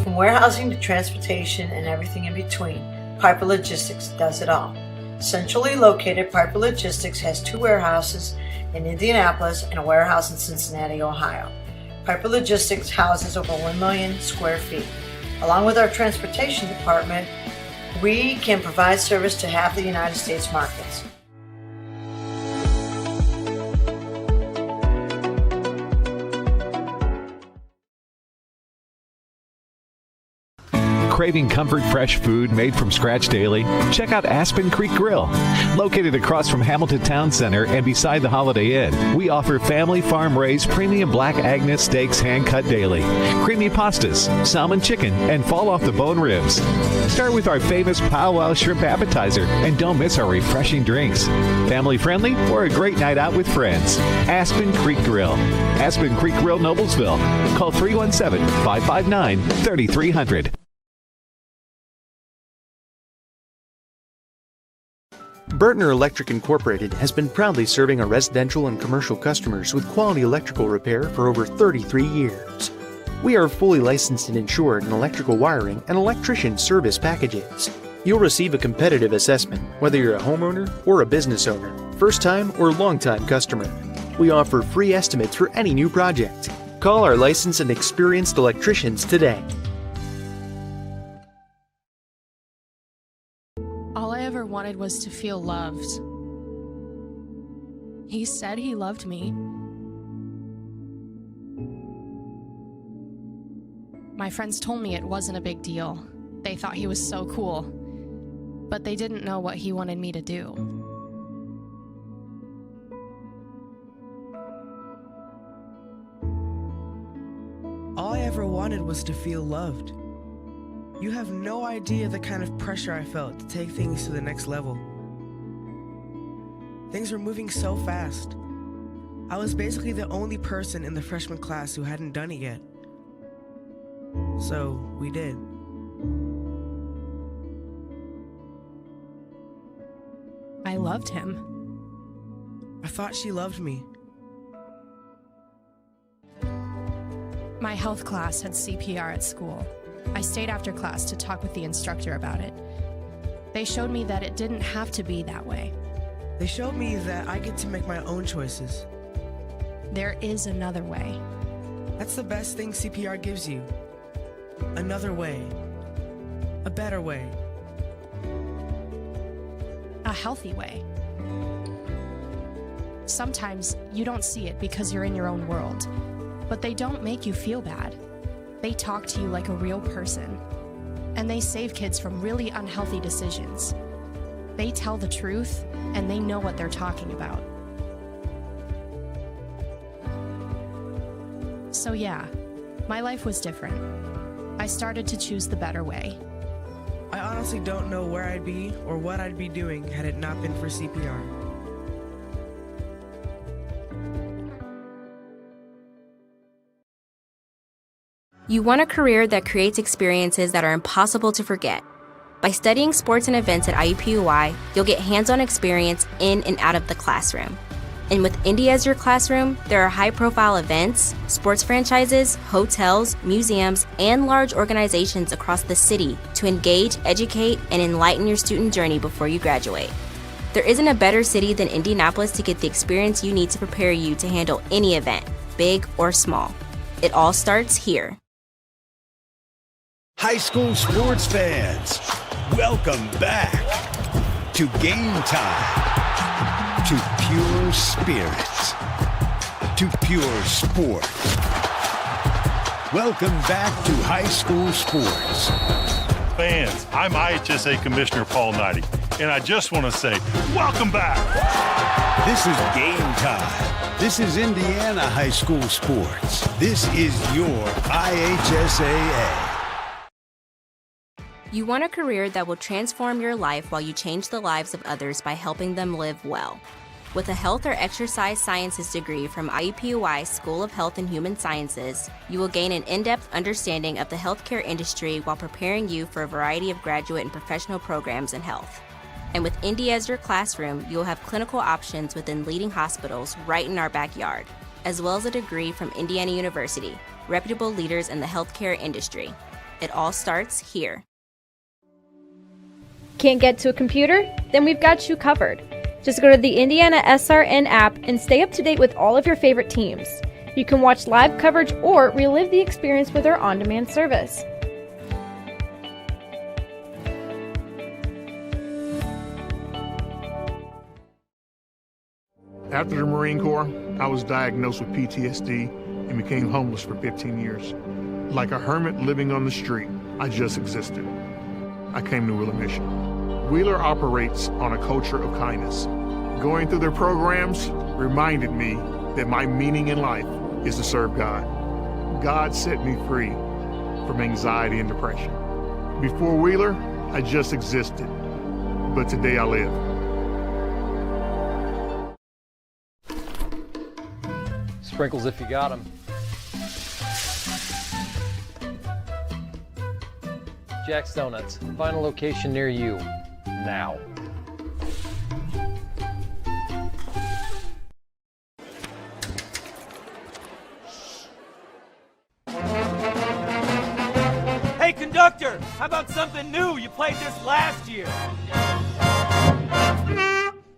From warehousing to transportation and everything in between, Piper Logistics does it all. Centrally located, Piper Logistics has 2 warehouses in Indianapolis and a warehouse in Cincinnati, Ohio. Piper Logistics houses over 1 million square feet. Along with our transportation department, we can provide service to half the United States markets. Craving comfort fresh food made from scratch daily? Check out Aspen Creek Grill. Located across from Hamilton Town Center and beside the Holiday Inn, we offer family farm-raised premium Black Agnes steaks hand-cut daily, creamy pastas, salmon chicken, and fall-off-the-bone ribs. Start with our famous powwow shrimp appetizer, and don't miss our refreshing drinks. Family-friendly or a great night out with friends. Aspen Creek Grill. Aspen Creek Grill, Noblesville. Call 317-559-3300. Burtner Electric Incorporated has been proudly serving our residential and commercial customers with quality electrical repair for over 33 years. We are fully licensed and insured in electrical wiring and electrician service packages. You'll receive a competitive assessment whether you're a homeowner or a business owner, first-time or long-time customer. We offer free estimates for any new project. Call our licensed and experienced electricians today. All I ever wanted was to feel loved. He said he loved me. My friends told me it wasn't a big deal. They thought he was so cool. But they didn't know what he wanted me to do. All I ever wanted was to feel loved. You have no idea the kind of pressure I felt to take things to the next level. Things were moving so fast. I was basically the only person in the freshman class who hadn't done it yet. So, we did. I loved him. I thought she loved me. My health class had CPR at school. I stayed after class to talk with the instructor about it. They showed me that it didn't have to be that way. They showed me that I get to make my own choices. There is another way. That's the best thing CPR gives you. Another way. A better way. A healthy way. Sometimes you don't see it because you're in your own world, but they don't make you feel bad. They talk to you like a real person, and they save kids from really unhealthy decisions. They tell the truth, and they know what they're talking about. So yeah, my life was different. I started to choose the better way. I honestly don't know where I'd be or what I'd be doing had it not been for CPR. You want a career that creates experiences that are impossible to forget. By studying sports and events at IUPUI, you'll get hands-on experience in and out of the classroom. And with Indy as your classroom, there are high-profile events, sports franchises, hotels, museums, and large organizations across the city to engage, educate, and enlighten your student journey before you graduate. There isn't a better city than Indianapolis to get the experience you need to prepare you to handle any event, big or small. It all starts here. High school sports fans, welcome back to Game Time, to pure spirits, to pure sport. Welcome back to high school sports. Fans, I'm IHSAA Commissioner Paul Knighty, and I just want to say, welcome back. This is Game Time. This is Indiana high school sports. This is your IHSAA. You want a career that will transform your life while you change the lives of others by helping them live well. With a health or exercise sciences degree from IUPUI School of Health and Human Sciences, you will gain an in-depth understanding of the healthcare industry while preparing you for a variety of graduate and professional programs in health. And with Indy as your classroom, you will have clinical options within leading hospitals right in our backyard, as well as a degree from Indiana University, reputable leaders in the healthcare industry. It all starts here. Can't get to a computer? Then we've got you covered. Just go to the IndianaSRN app and stay up to date with all of your favorite teams. You can watch live coverage or relive the experience with our on-demand service. After the Marine Corps, I was diagnosed with PTSD and became homeless for 15 years. Like a hermit living on the street, I just existed. I came to Wheeler Mission. Wheeler operates on a culture of kindness. Going through their programs reminded me that my meaning in life is to serve God. God set me free from anxiety and depression. Before Wheeler, I just existed, but today I live. Sprinkles if you got them. Jack's Donuts, find a location near you, now. Hey conductor, how about something new? You played this last year.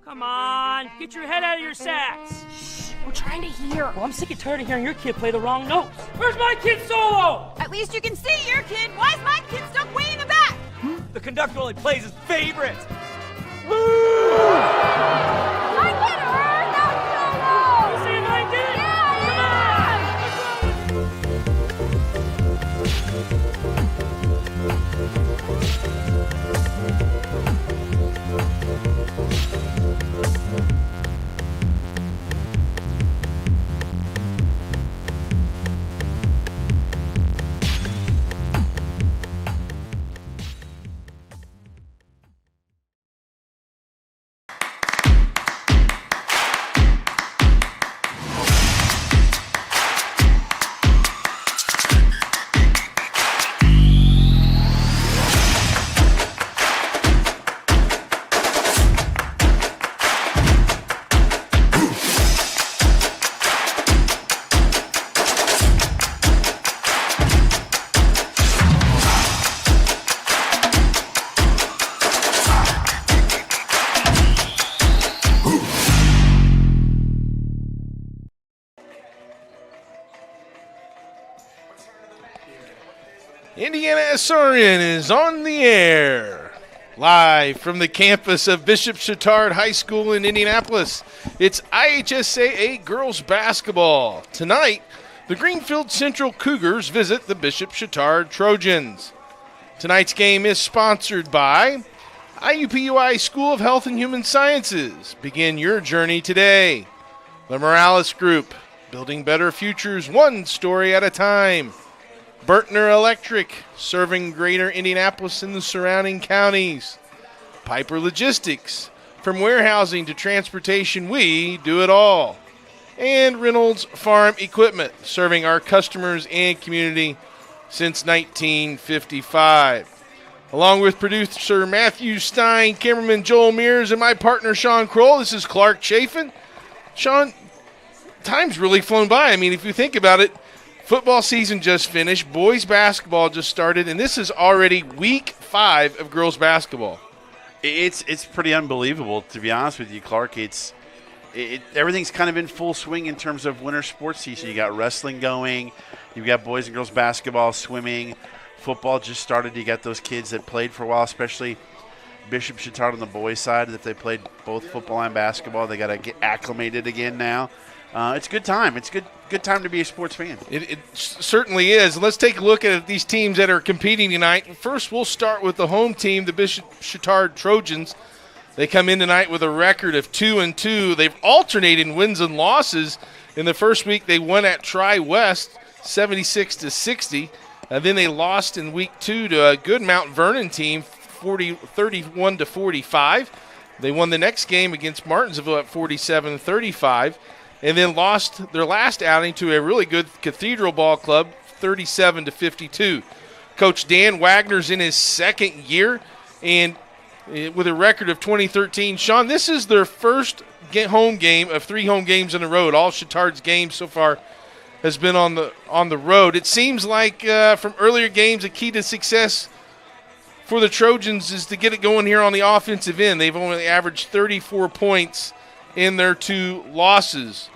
Come on, get your head out of your sacks. We're trying to hear. Well, I'm sick and tired of hearing your kid play the wrong notes. Where's my kid solo? At least you can see your kid. Why is my kid stuck way in the back? The conductor only plays his favorites. My kid heard that solo! You saying I did? IndianaSRN is on the air, live from the campus of Bishop Chatard High School in Indianapolis. It's IHSAA girls basketball. Tonight, the Greenfield Central Cougars visit the Bishop Chatard Trojans. Tonight's game is sponsored by IUPUI School of Health and Human Sciences. Begin your journey today. The Morales Group, building better futures one story at a time. Bertner Electric, serving greater Indianapolis and the surrounding counties. Piper Logistics, from warehousing to transportation, we do it all. And Reynolds Farm Equipment, serving our customers and community since 1955. Along with producer Matthew Stein, cameraman Joel Mears, and my partner Sean Kroll, this is Clark Chafin. Sean, time's really flown by. I mean, if you think about it, football season just finished, boys basketball just started, and this is already week 5 of girls basketball. It's pretty unbelievable, to be honest with you, Clark. Everything's kind of in full swing in terms of winter sports season. You got wrestling going, you've got boys and girls basketball, swimming, football just started. You got those kids that played for a while, especially Bishop Chatard on the boys' side, that they played both football and basketball. They got to get acclimated again now. It's a good time. It's good time to be a sports fan. It certainly is. Let's take a look at these teams that are competing tonight. First, we'll start with the home team, the Bishop Chatard Trojans. They come in tonight with a record of 2-2. They've alternated wins and losses. In the first week, they won at Tri-West 76-60. Then they lost in week 2 to a good Mount Vernon team, 31-45. They won the next game against Martinsville at 47-35. And then lost their last outing to a really good Cathedral Ball Club, 37-52. Coach Dan Wagner's in his second year, and with a record of 20-13. Sean, this is their first home game of 3 home games in a row. All Chatard's games so far has been on the road. It seems like from earlier games, the key to success for the Trojans is to get it going here on the offensive end. They've only averaged 34 points in their 2 losses.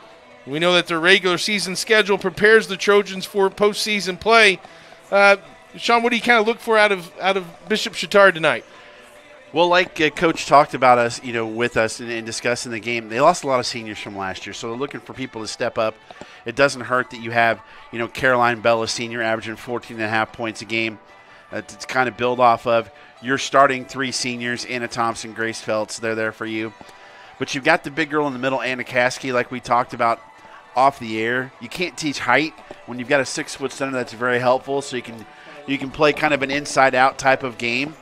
We know that their regular season schedule prepares the Trojans for postseason play. Sean, what do you kind of look for out of Bishop Chatard tonight? Well, like Coach talked about us, with us and discussing the game, they lost a lot of seniors from last year, so they're looking for people to step up. It doesn't hurt that you have, Caroline Bell, a senior, averaging 14.5 points a game to kind of build off of. You're starting 3 seniors, Anna Thompson, Grace Feltz, they're there for you. But you've got the big girl in the middle, Anna Caskey, like we talked about off the air. You can't teach height. When you've got a 6-foot center, that's very helpful, so you can play kind of an inside-out type of game.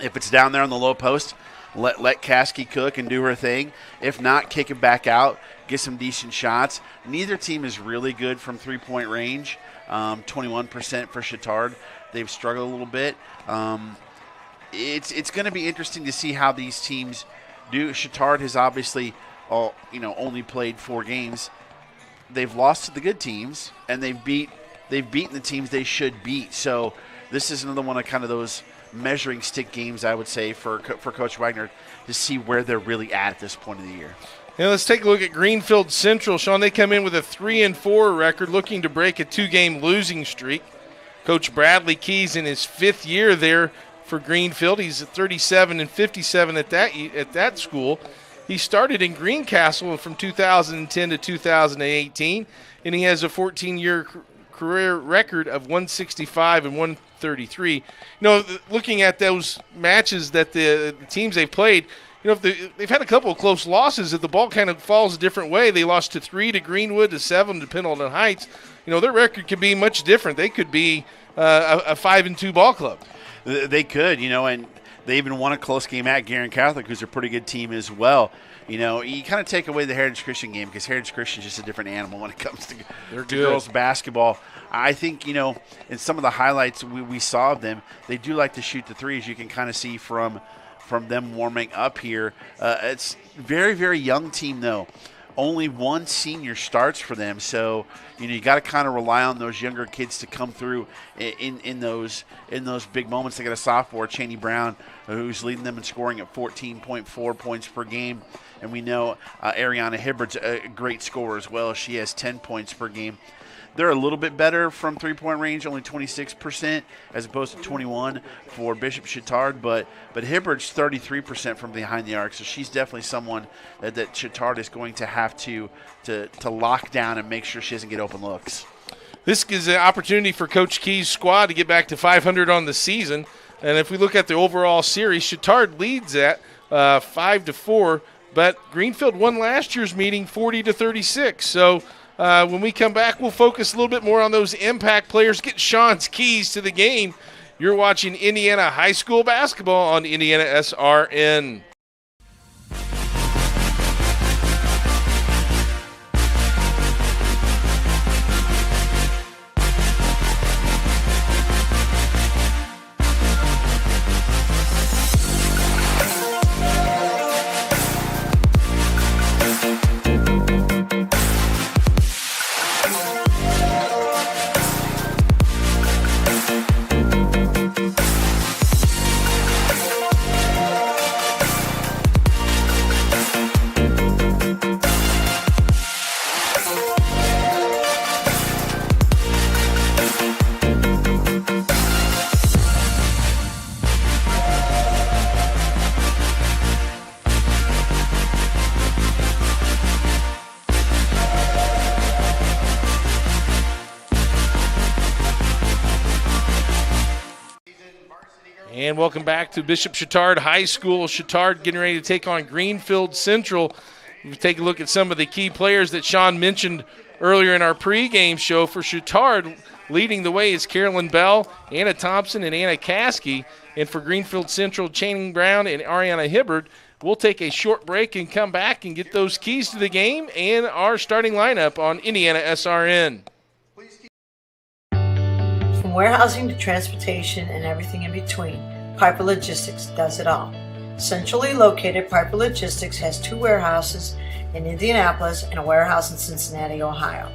If it's down there on the low post, let Caskey cook and do her thing. If not, kick it back out, get some decent shots. Neither team is really good from three-point range, 21% for Chatard. They've struggled a little bit. It's going to be interesting to see how these teams do. Chatard has obviously only played 4 games. They've lost to the good teams, and they've beaten the teams they should beat. So this is another one of kind of those measuring stick games, I would say, for Coach Wagner to see where they're really at this point of the year. Let's take a look at Greenfield Central. Sean, they come in with a 3-4 record, looking to break a 2-game losing streak. Coach Bradley Keys in his 5th year there for Greenfield. He's at 37-57 at that school. He started in Greencastle from 2010 to 2018, and he has a 14-year career record of 165 and 133. Looking at those matches that the teams they've played, they've had a couple of close losses. If the ball kind of falls a different way, they lost to 3 to Greenwood, to 7 to Pendleton Heights. Their record could be much different. They could be a 5-2 ball club. They could, and they even won a close game at Guerin Catholic, who's a pretty good team as well. You kind of take away the Heritage Christian game because Heritage Christian is just a different animal when it comes to girls basketball. I think, in some of the highlights we saw of them, they do like to shoot the threes. You can kind of see from them warming up here. It's very, very young team, though. Only 1 senior starts for them, so you got to kind of rely on those younger kids to come through in those big moments. They got a sophomore, Chaney Brown, who's leading them in scoring at 14.4 points per game, and we know Ariana Hibbard's a great scorer as well. She has 10 points per game. They're a little bit better from three-point range, only 26% as opposed to 21 for Bishop Chatard, but Hibbard's 33% from behind the arc, so she's definitely someone that Chatard is going to have to lock down and make sure she doesn't get open looks. This is an opportunity for Coach Key's squad to get back to 500 on the season, and if we look at the overall series, Chatard leads at 5-4, but Greenfield won last year's meeting 40-36, so when we come back, we'll focus a little bit more on those impact players. Get Sean's keys to the game. You're watching Indiana High School basketball on IndianaSRN. And welcome back to Bishop Chatard High School. Chatard getting ready to take on Greenfield Central. We take a look at some of the key players that Sean mentioned earlier in our pregame show. For Chatard, leading the way is Carolyn Bell, Anna Thompson, and Anna Caskey. And for Greenfield Central, Channing Brown and Ariana Hibbard. We'll take a short break and come back and get those keys to the game and our starting lineup on IndianaSRN. From warehousing to transportation and everything in between, Piper Logistics does it all. Centrally located, Piper Logistics has 2 warehouses in Indianapolis and a warehouse in Cincinnati, Ohio.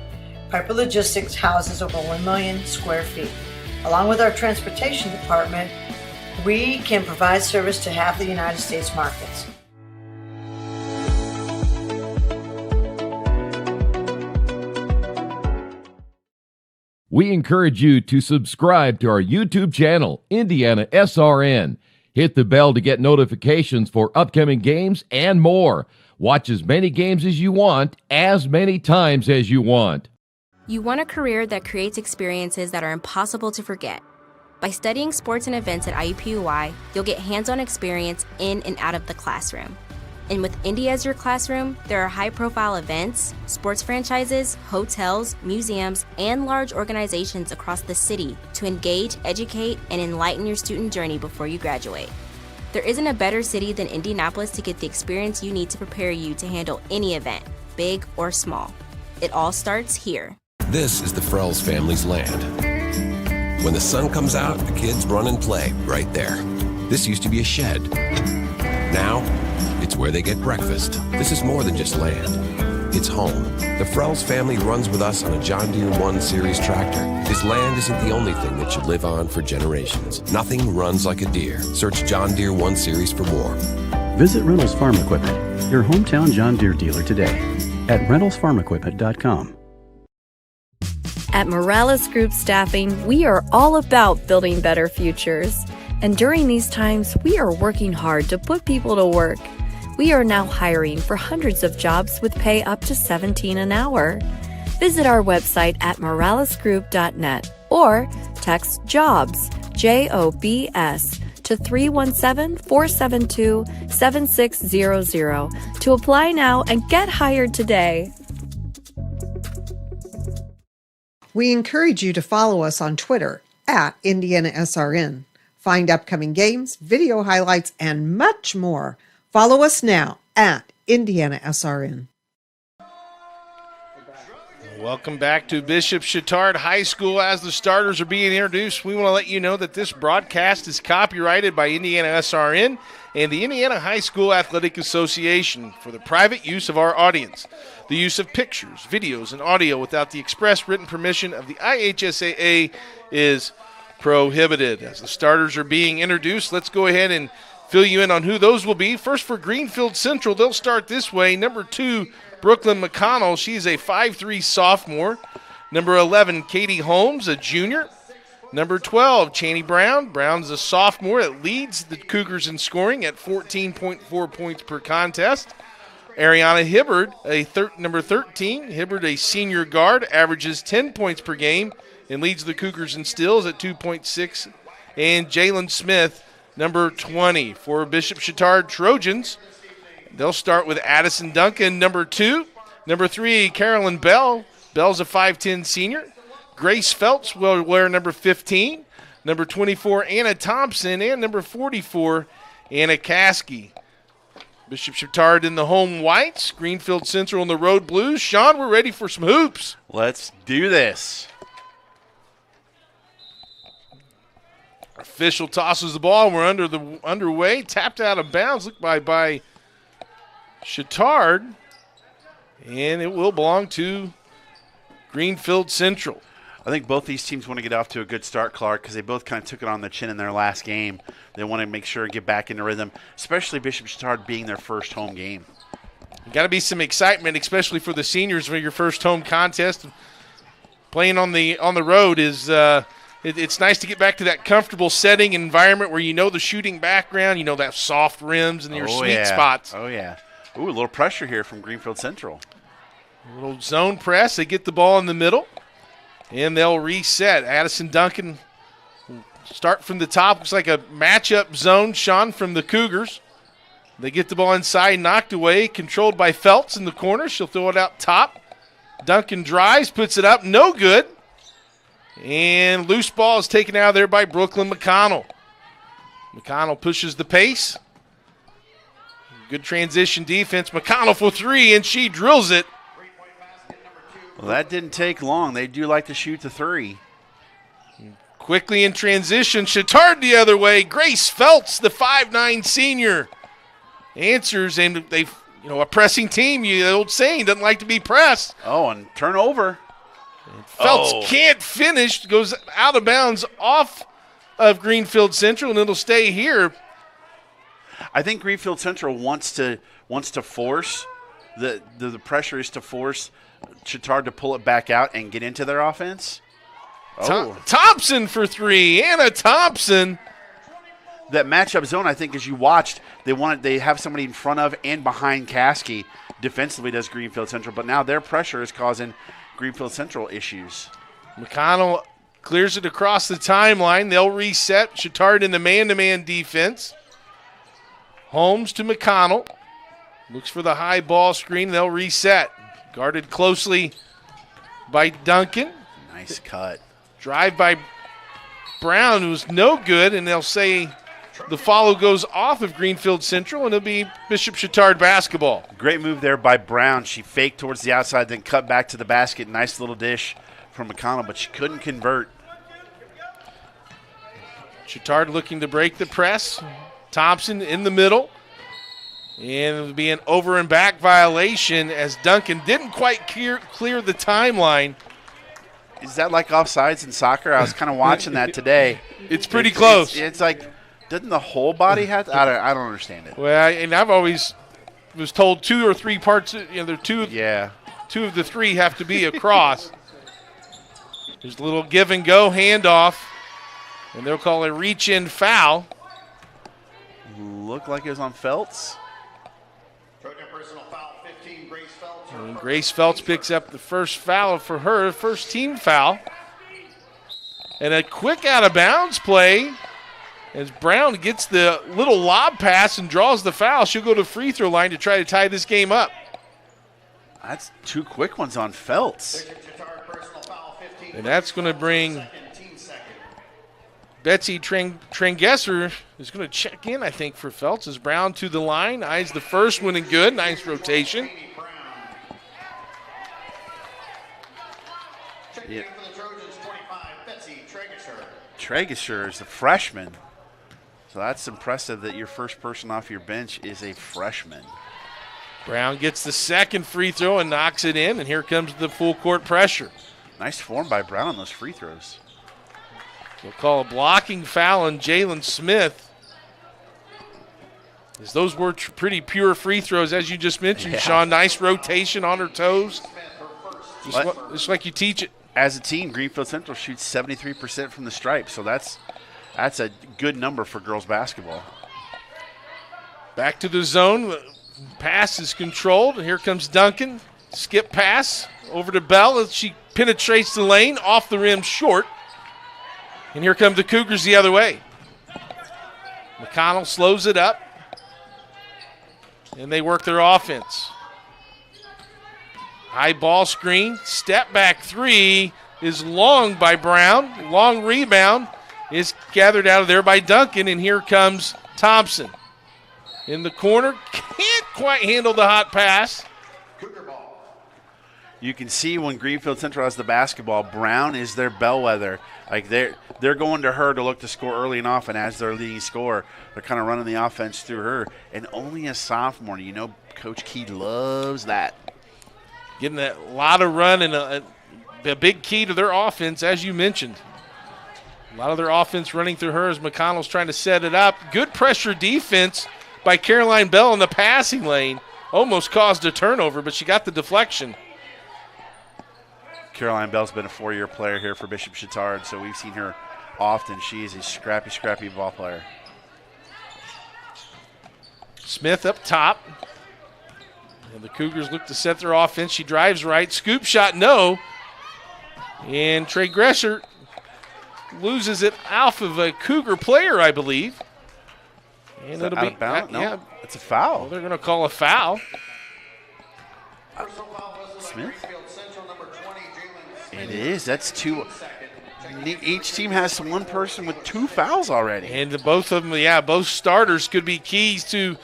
Piper Logistics houses over 1 million square feet. Along with our transportation department, we can provide service to half the United States markets. We encourage you to subscribe to our YouTube channel, IndianaSRN. Hit the bell to get notifications for upcoming games and more. Watch as many games as you want, as many times as you want. You want a career that creates experiences that are impossible to forget. By studying sports and events at IUPUI, you'll get hands-on experience in and out of the classroom. And with Indy as your classroom, there are high-profile events, sports franchises, hotels, museums, and large organizations across the city to engage, educate, and enlighten your student journey before you graduate. There isn't a better city than Indianapolis to get the experience you need to prepare you to handle any event, big or small. It all starts here. This is the Frells family's land. When the sun comes out, the kids run and play right there. This used to be a shed. Now, it's where they get breakfast. This is more than just land. It's home. The Frells family runs with us on a John Deere 1 Series tractor. This land isn't the only thing that should live on for generations. Nothing runs like a Deere. Search John Deere 1 Series for more. Visit Reynolds Farm Equipment, your hometown John Deere dealer today at reynoldsfarmequipment.com. At Morales Group Staffing, we are all about building better futures. And during these times, we are working hard to put people to work. We are now hiring for hundreds of jobs with pay up to $17 an hour. Visit our website at moralesgroup.net or text JOBS, JOBS, to 317-472-7600 to apply now and get hired today. We encourage you to follow us on Twitter at IndianaSRN. Find upcoming games, video highlights, and much more. Follow us now at IndianaSRN. Welcome back to Bishop Chatard High School. As the starters are being introduced, we want to let you know that this broadcast is copyrighted by IndianaSRN and the Indiana High School Athletic Association for the private use of our audience. The use of pictures, videos, and audio without the express written permission of the IHSAA is prohibited. As the starters are being introduced, let's go ahead and fill you in on who those will be. First, for Greenfield Central, they'll start this way. Number 2, Brooklyn McConnell. She's a 5'3" sophomore. Number 11, Katie Holmes, a junior. Number 12, Chaney Brown. Brown's a sophomore that leads the Cougars in scoring at 14.4 points per contest. Ariana Hibbard, number 13. Hibbard, a senior guard, averages 10 points per game and leads the Cougars in steals at 2.6. And Jalen Smith, number 20. For Bishop Chatard Trojans, they'll start with Addison Duncan, number 2. Number 3, Carolyn Bell. Bell's a 5'10" senior. Grace Phelps will wear number 15. Number 24, Anna Thompson. And number 44, Anna Caskey. Bishop Chatard in the home whites. Greenfield Central in the road blues. Sean, we're ready for some hoops. Let's do this. Official tosses the ball. We're underway. Tapped out of bounds. Looked by Chatard. And it will belong to Greenfield Central. I think both these teams want to get off to a good start, Clark, because they both kind of took it on the chin in their last game. They want to make sure and get back into rhythm, especially Bishop Chatard being their first home game. Got to be some excitement, especially for the seniors for your first home contest. Playing on the road is it's nice to get back to that comfortable setting and environment where you know the shooting background, you know that soft rims and your sweet spots. Oh, yeah. Ooh, a little pressure here from Greenfield Central. A little zone press. They get the ball in the middle, and they'll reset. Addison Duncan will start from the top. Looks like a matchup zone, Sean, from the Cougars. They get the ball inside, knocked away, controlled by Phelps in the corner. She'll throw it out top. Duncan drives, puts it up, no good. And loose ball is taken out of there by Brooklyn McConnell. McConnell pushes the pace. Good transition defense. McConnell for 3, and she drills it. Well, that didn't take long. They do like to shoot the 3. Quickly in transition, Chatard the other way. Grace Phelps, the 5'9" senior, answers, and a pressing team, the old saying, doesn't like to be pressed. Oh, and turnover. Phelps can't finish, goes out of bounds off of Greenfield Central, and it'll stay here. I think Greenfield Central wants to force the pressure is to force Chatard to pull it back out and get into their offense. Thompson for three. Anna Thompson. That matchup zone, I think, as you watched, they have somebody in front of and behind Caskey. Defensively does Greenfield Central, but now their pressure is causing Greenfield Central issues. McConnell clears it across the timeline. They'll reset. Chatard in the man-to-man defense. Holmes to McConnell. Looks for the high ball screen. They'll reset. Guarded closely by Duncan. Nice cut. Drive by Brown, who's no good, and they'll say the follow goes off of Greenfield Central, and it'll be Bishop Chatard basketball. Great move there by Brown. She faked towards the outside, then cut back to the basket. Nice little dish from McConnell, but she couldn't convert. Chatard looking to break the press. Thompson in the middle. And it'll be an over and back violation as Duncan didn't quite clear the timeline. Is that like offsides in soccer? I was kind of watching that today. It's pretty close. It's like, doesn't the whole body have to? I don't understand it. Well, and I've always was told 2 or 3 parts. There two of the 3 have to be across. There's a little give and go handoff, and they'll call a reach in foul. Looked like it was on Phelps. And Grace Phelps picks up the first foul for her, first team foul. And a quick out-of-bounds play as Brown gets the little lob pass and draws the foul. She'll go to free throw line to try to tie this game up. That's 2 quick ones on Phelps. And that's going to bring Betsy Trangesser is going to check in, I think, for Phelps. As Brown to the line, eyes the first one and good. Nice rotation. Yeah. Trangesser is the freshman. So that's impressive that your first person off your bench is a freshman. Brown gets the second free throw and knocks it in, and here comes the full court pressure. Nice form by Brown on those free throws. We'll call a blocking foul on Jalen Smith. As those were pretty pure free throws, as you just mentioned, Sean. Nice rotation on her toes. Just like you teach it. As a team, Greenfield Central shoots 73% from the stripe, so that's a good number for girls basketball. Back to the zone. The pass is controlled. Here comes Duncan. Skip pass over to Bell as she penetrates the lane, off the rim short. And here come the Cougars the other way. McConnell slows it up. And they work their offense. High ball screen. Step back 3 is long by Brown. Long rebound is gathered out of there by Duncan. And here comes Thompson. In the corner. Can't quite handle the hot pass. You can see when Greenfield Central has the basketball, Brown is their bellwether. Like they're going to her to look to score early and often as their leading scorer. They're kind of running the offense through her. And only a sophomore. You know Coach Key loves that. Getting a lot of run and a big key to their offense, as you mentioned. A lot of their offense running through her as McConnell's trying to set it up. Good pressure defense by Caroline Bell in the passing lane. Almost caused a turnover, but she got the deflection. Caroline Bell's been a 4-year player here for Bishop Chatard, so we've seen her often. She is a scrappy ball player. Smith up top. And the Cougars look to set their offense. She drives right. Scoop shot, no. And Trey Gresser loses it off of a Cougar player, I believe. And it'll be out of bounds? No, it's a foul. Well, they're going to call a foul. Smith? It is. That's 2. Each team has one person with 2 fouls already. And both of them, both starters could be keys to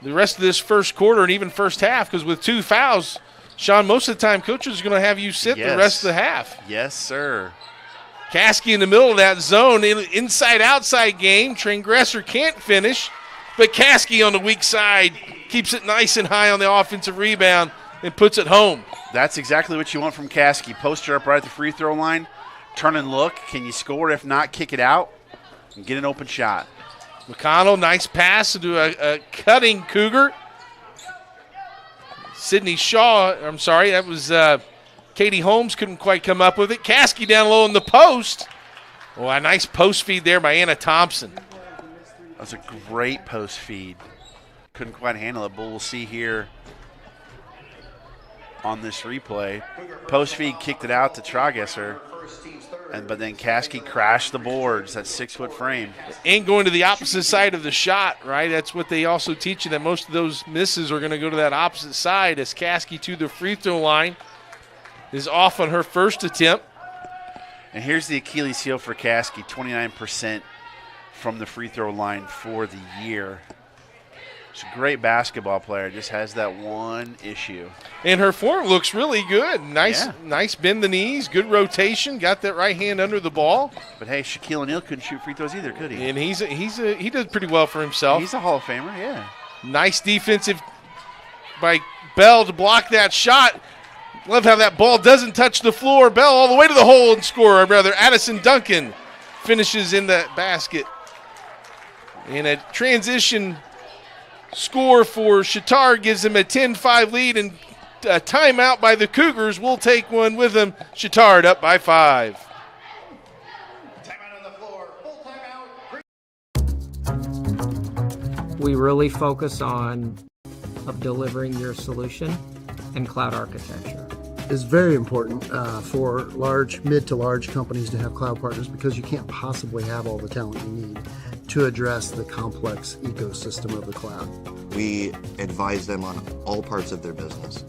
the rest of this first quarter and even first half, because with 2 fouls, Sean, most of the time coaches are going to have you sit the rest of the half. Yes, sir. Caskey in the middle of that zone, inside-outside game. Transgressor can't finish, but Caskey on the weak side keeps it nice and high on the offensive rebound and puts it home. That's exactly what you want from Caskey. Post her up right at the free throw line. Turn and look. Can you score? If not, kick it out and get an open shot. McConnell, nice pass into a cutting Cougar. Sydney Shaw, I'm sorry, that was Katie Holmes, couldn't quite come up with it. Caskey down low in the post. Oh, a nice post feed there by Anna Thompson. That was a great post feed. Couldn't quite handle it, but we'll see here on this replay. Post feed kicked it out to Tragesser, but then Caskey crashed the boards. That 6-foot frame. And going to the opposite side of the shot, right? That's what they also teach you, that most of those misses are going to go to that opposite side as Caskey to the free throw line is off on her first attempt. And here's the Achilles heel for Caskey, 29% from the free throw line for the year. She's a great basketball player, just has that one issue. And her form looks really good. Nice bend the knees, good rotation, got that right hand under the ball. But hey, Shaquille O'Neal couldn't shoot free throws either, could he? And he does pretty well for himself. He's a Hall of Famer, yeah. Nice defensive by Bell to block that shot. Love how that ball doesn't touch the floor. Bell all the way to the hole and score. Or rather, Addison Duncan finishes in the basket. And a transition score for Chatard gives them a 10-5 lead, and a timeout by the Cougars will take one with them. Chatard up by 5. We really focus on delivering your solution and cloud architecture. Is very important for mid to large companies to have cloud partners, because you can't possibly have all the talent you need to address the complex ecosystem of the cloud. We advise them on all parts of their business.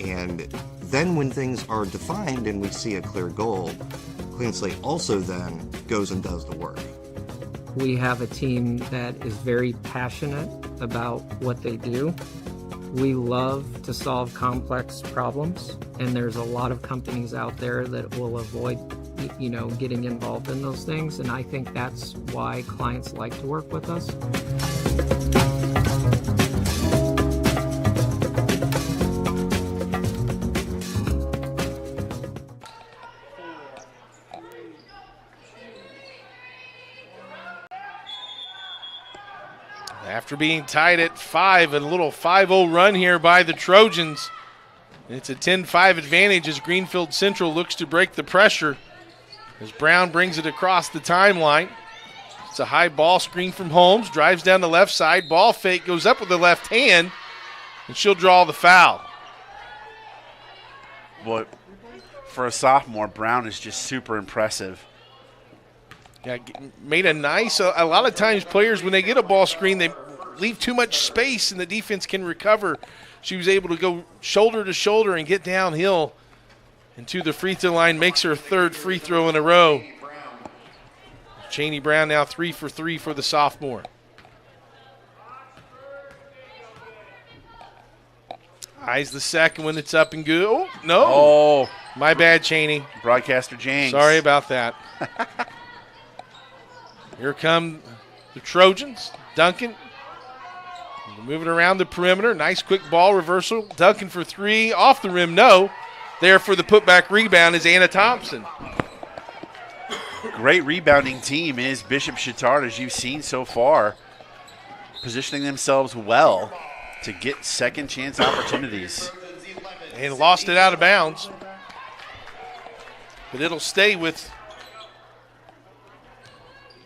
And then when things are defined and we see a clear goal, Clean Slate also then goes and does the work. We have a team that is very passionate about what they do. We love to solve complex problems, and there's a lot of companies out there that will avoid, getting involved in those things, and I think that's why clients like to work with us. After being tied at 5, a little 5-0 run here by the Trojans. It's a 10-5 advantage as Greenfield Central looks to break the pressure as Brown brings it across the timeline. It's a high ball screen from Holmes, drives down the left side, ball fake, goes up with the left hand, and she'll draw the foul. Boy, for a sophomore, Brown is just super impressive. Yeah, made a nice, a lot of times players, when they get a ball screen, they leave too much space and the defense can recover. She was able to go shoulder to shoulder and get downhill and to the free throw line, makes her third free throw in a row. Cheney Brown now 3 for 3 for the sophomore. Eyes the second when it's up and good. Oh, no. Oh. My bad, Cheney. Broadcaster James. Sorry about that. Here come the Trojans. Duncan moving around the perimeter. Nice quick ball reversal. Duncan for 3. Off the rim, no. There for the putback rebound is Anna Thompson. Great rebounding team is Bishop Chatard, as you've seen so far, positioning themselves well to get second chance opportunities. And lost it out of bounds. But it'll stay with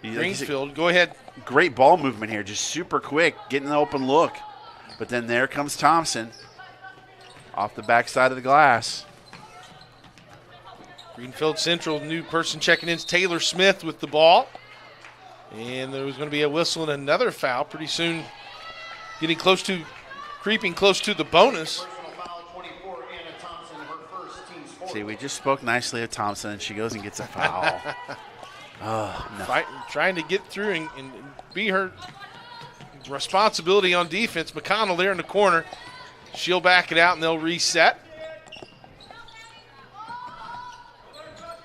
Greenfield. Go ahead. Great ball movement here, just super quick, getting the open look. But then there comes Thompson off the backside of the glass. Greenfield Central, new person checking in is Taylor Smith with the ball. And there was going to be a whistle and another foul pretty soon, creeping close to the bonus. See, we just spoke nicely of Thompson, and she goes and gets a foul. Oh, no. Trying to get through and be her responsibility on defense. McConnell there in the corner. She'll back it out, and they'll reset.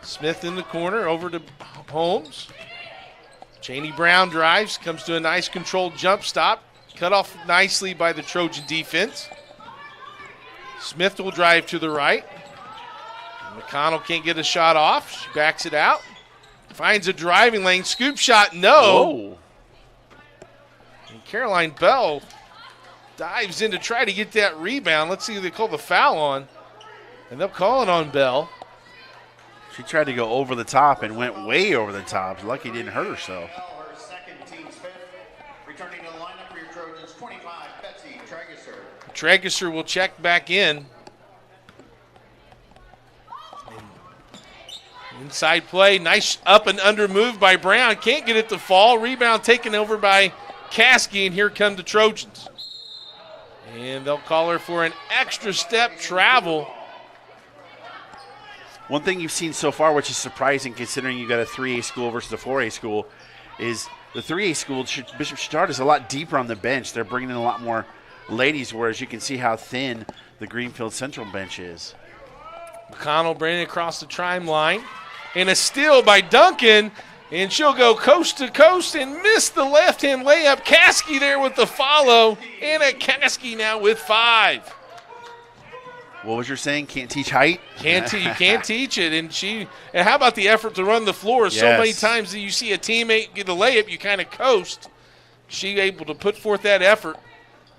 Smith in the corner, over to Holmes. Cheney Brown drives, comes to a nice controlled jump stop. Cut off nicely by the Trojan defense. Smith will drive to the right. McConnell can't get a shot off. She backs it out. Finds a driving lane. Scoop shot, no. Whoa. And Caroline Bell dives in to try to get that rebound. Let's see who they call the foul on. And they'll call it on Bell. She tried to go over the top and went way over the top. Lucky didn't hurt herself. Returning to the lineup for your Trojans, 25, Betsy Trageser. Trageser will check back in. Inside play, nice up and under move by Brown. Can't get it to fall. Rebound taken over by Caskey, and here come the Trojans. And they'll call her for an extra step travel. One thing you've seen so far, which is surprising considering you got a 3A school versus a 4A school, is the 3A school, Bishop Chatard, is a lot deeper on the bench. They're bringing in a lot more ladies, whereas you can see how thin the Greenfield Central bench is. McConnell bringing it across the timeline. And a steal by Duncan, and she'll go coast to coast and miss the left-hand layup. Caskey there with the follow. Anna Caskey now with 5. What was you saying? Can't teach height? You can't teach it. And how about the effort to run the floor? Yes. So many times that you see a teammate get a layup, you kind of coast. She able to put forth that effort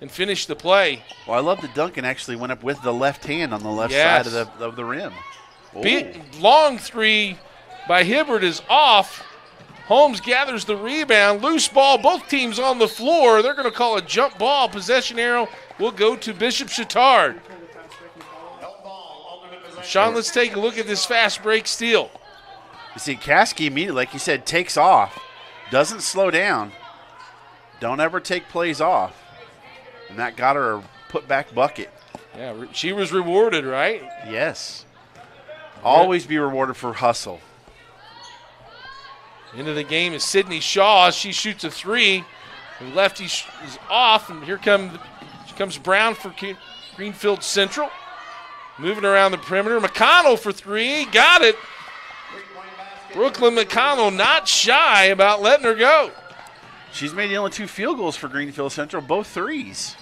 and finish the play. Well, I love that Duncan actually went up with the left hand on the left side of the rim. Big, long three by Hibbert is off. Holmes gathers the rebound. Loose ball, both teams on the floor. They're going to call a jump ball. Possession arrow will go to Bishop Chatard. Sean, let's take a look at this fast break steal. You see, Caskey immediately, like you said, takes off. Doesn't slow down. Don't ever take plays off. And that got her a put-back bucket. Yeah, she was rewarded, right? Yes. Always be rewarded for hustle. Into the game is Sydney Shaw. She shoots a 3. The lefty is off, and here comes Brown for Greenfield Central. Moving around the perimeter. McConnell for 3. Got it. Brooklyn McConnell not shy about letting her go. She's made the only 2 field goals for Greenfield Central, both 3s.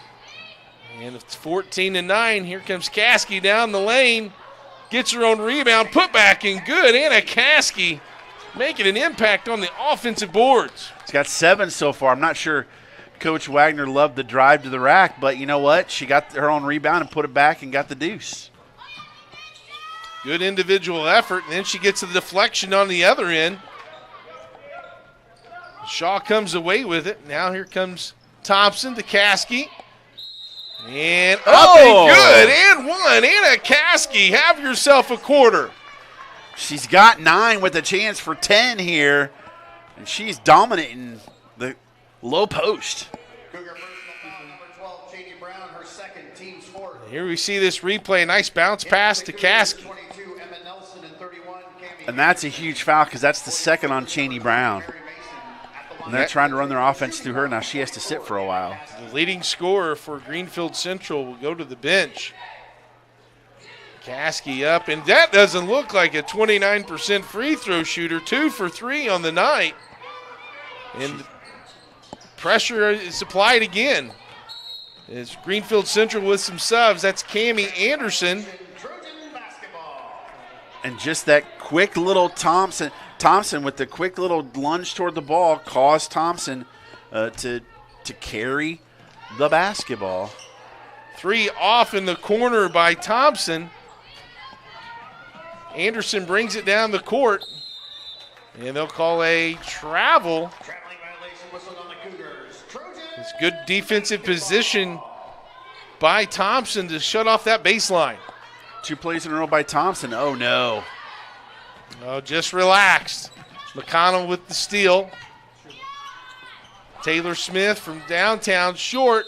And it's 14-9. Here comes Caskey down the lane. Gets her own rebound. Put back in good. Anna Caskey making an impact on the offensive boards. She's got 7 so far. I'm not sure Coach Wagner loved the drive to the rack, but you know what? She got her own rebound and put it back and got the deuce. Good individual effort, and then she gets a deflection on the other end. Shaw comes away with it. Now here comes Thompson to Caskey. And up and good, and 1. Anna Caskey, have yourself a quarter. She's got 9 with a chance for 10 here, and she's dominating the low post. Here we see this replay. Nice bounce pass to Caskey. And that's a huge foul because that's the second on Cheney Brown. And they're trying to run their offense through her. Now she has to sit for a while. The leading scorer for Greenfield Central will go to the bench. Caskey up, and that doesn't look like a 29% free throw shooter. 2 for 3 on the night. And pressure is applied again. It's Greenfield Central with some subs. That's Cammie Anderson. And just that quick little Thompson with the quick little lunge toward the ball caused Thompson to carry the basketball. 3 off in the corner by Thompson. Anderson brings it down the court. And they'll call a travel. It's good defensive position by Thompson to shut off that baseline. 2 plays in a row by Thompson. Oh, no. Oh, just relaxed. McConnell with the steal. Taylor Smith from downtown short.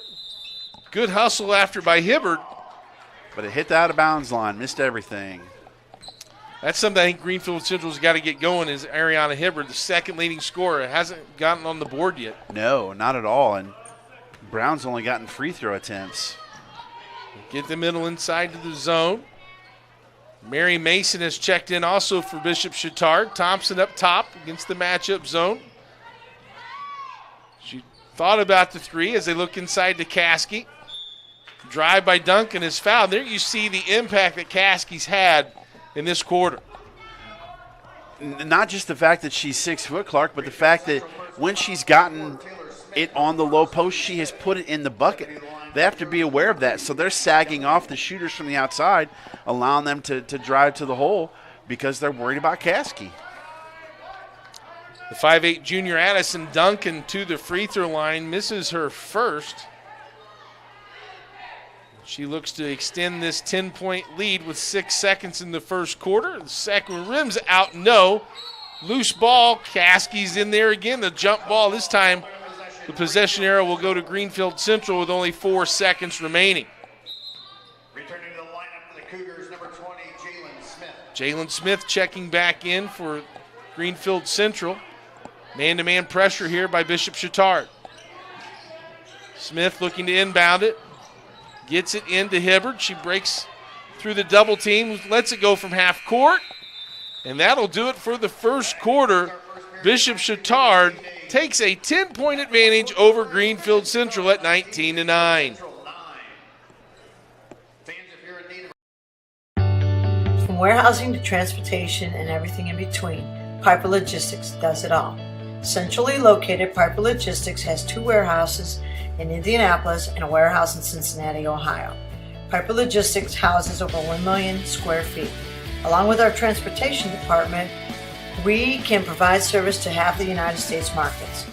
Good hustle after by Hibbert. But it hit the out-of-bounds line. Missed everything. That's something I think Greenfield Central's got to get going is Ariana Hibbert, the second leading scorer. Hasn't gotten on the board yet. No, not at all. And Brown's only gotten free throw attempts. Get the middle inside to the zone. Mary Mason has checked in also for Bishop Chatard. Thompson up top against the matchup zone. She thought about the 3 as they look inside to Caskey. drive by Duncan is fouled. There you see the impact that Caskey's had in this quarter. Not just the fact that she's 6 foot, Clark, but the fact that when she's gotten it on the low post, she has put it in the bucket. They have to be aware of that. So they're sagging off the shooters from the outside, allowing them to drive to the hole because they're worried about Caskey. The 5'8 junior Addison Duncan to the free throw line, misses her first. She looks to extend this 10-point lead with 6 seconds in the first quarter. The second rims out, no. Loose ball, Caskey's in there again. The jump ball, this time the possession arrow will go to Greenfield Central with only 4 seconds remaining. Returning to the lineup for the Cougars, number 20, Jalen Smith. Jalen Smith checking back in for Greenfield Central. Man-to-man pressure here by Bishop Chatard. Smith looking to inbound it. Gets it into Hibbard. She breaks through the double team, lets it go from half court. And that'll do it for the first quarter. Bishop Chatard takes a 10-point advantage over Greenfield Central at 19-9. From warehousing to transportation and everything in between, Piper Logistics does it all. Centrally located, Piper Logistics has 2 warehouses in Indianapolis and a warehouse in Cincinnati, Ohio. Piper Logistics houses over 1 million square feet. Along with our transportation department, we can provide service to half the United States markets.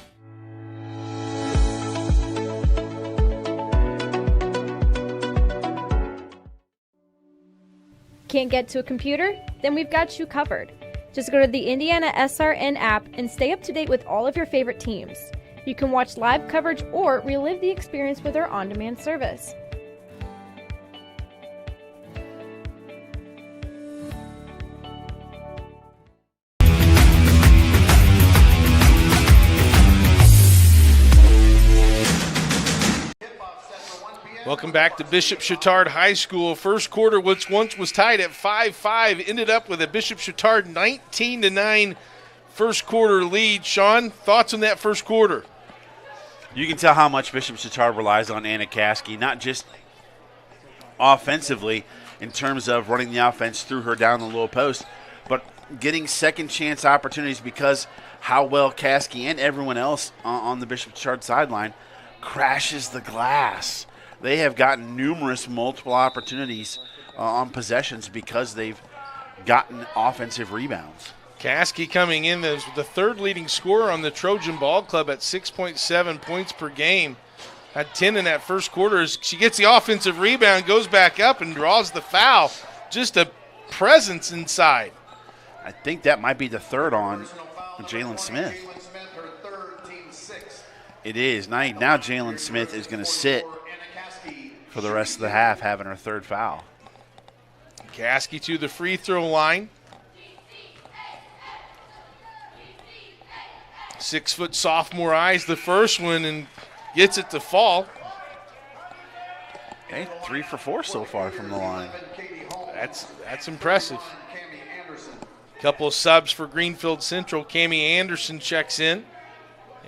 Can't get to a computer? Then we've got you covered. Just go to the IndianaSRN app and stay up to date with all of your favorite teams. You can watch live coverage or relive the experience with our on-demand service. Welcome back to Bishop Chatard High School. First quarter, which once was tied at 5-5, ended up with a Bishop Chatard 19-9 first quarter lead. Sean, thoughts on that first quarter? You can tell how much Bishop Chatard relies on Anna Caskey, not just offensively in terms of running the offense through her down the low post, but getting second chance opportunities because how well Caskey and everyone else on the Bishop Chatard sideline crashes the glass. They have gotten numerous multiple opportunities on possessions because they've gotten offensive rebounds. Caskey coming in as the third leading scorer on the Trojan Ball Club at 6.7 points per game. Had 10 in that first quarter. As she gets the offensive rebound, goes back up and draws the foul. Just a presence inside. I think that might be the third on Jalen Smith. It is. Now Jalen Smith is going to sit for the rest of the half, having her third foul. Caskey to the free throw line. 6-foot sophomore eyes the first one and gets it to fall. Okay, 3 for 4 so far from the line. That's impressive. Couple of subs for Greenfield Central. Cammie Anderson checks in,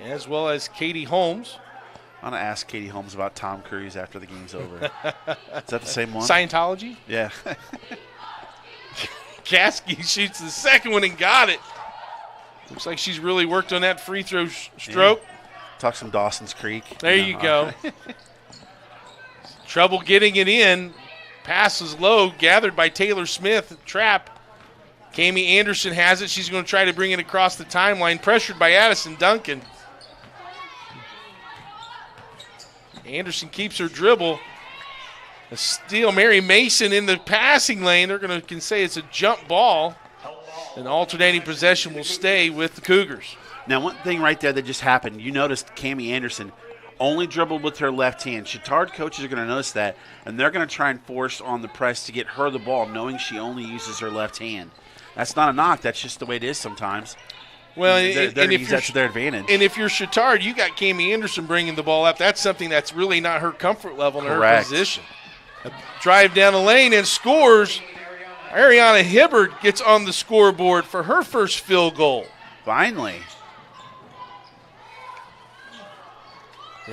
as well as Katie Holmes. I'm going to ask Katie Holmes about Tom Cruise after the game's over. Is that the same one? Scientology? Yeah. Caskey shoots the second one and got it. Looks like she's really worked on that free throw stroke. Yeah. Talk some Dawson's Creek. There you go. Trouble getting it in. Pass is low, gathered by Taylor Smith. Trap. Cammie Anderson has it. She's going to try to bring it across the timeline. Pressured by Addison Duncan. Anderson keeps her dribble. A steal. Mary Mason in the passing lane. They're going to can say it's a jump ball. An alternating possession will stay with the Cougars. Now, one thing right there that just happened, you noticed Cammie Anderson only dribbled with her left hand. Chatard coaches are going to notice that, and they're going to try and force on the press to get her the ball, knowing she only uses her left hand. That's not a knock. That's just the way it is sometimes. Well, they're going to use that to their advantage. And if you're Chatard, you got Cammie Anderson bringing the ball up. That's something that's really not her comfort level in her position. A drive down the lane and scores. Ariana Hibbard gets on the scoreboard for her first field goal. Finally.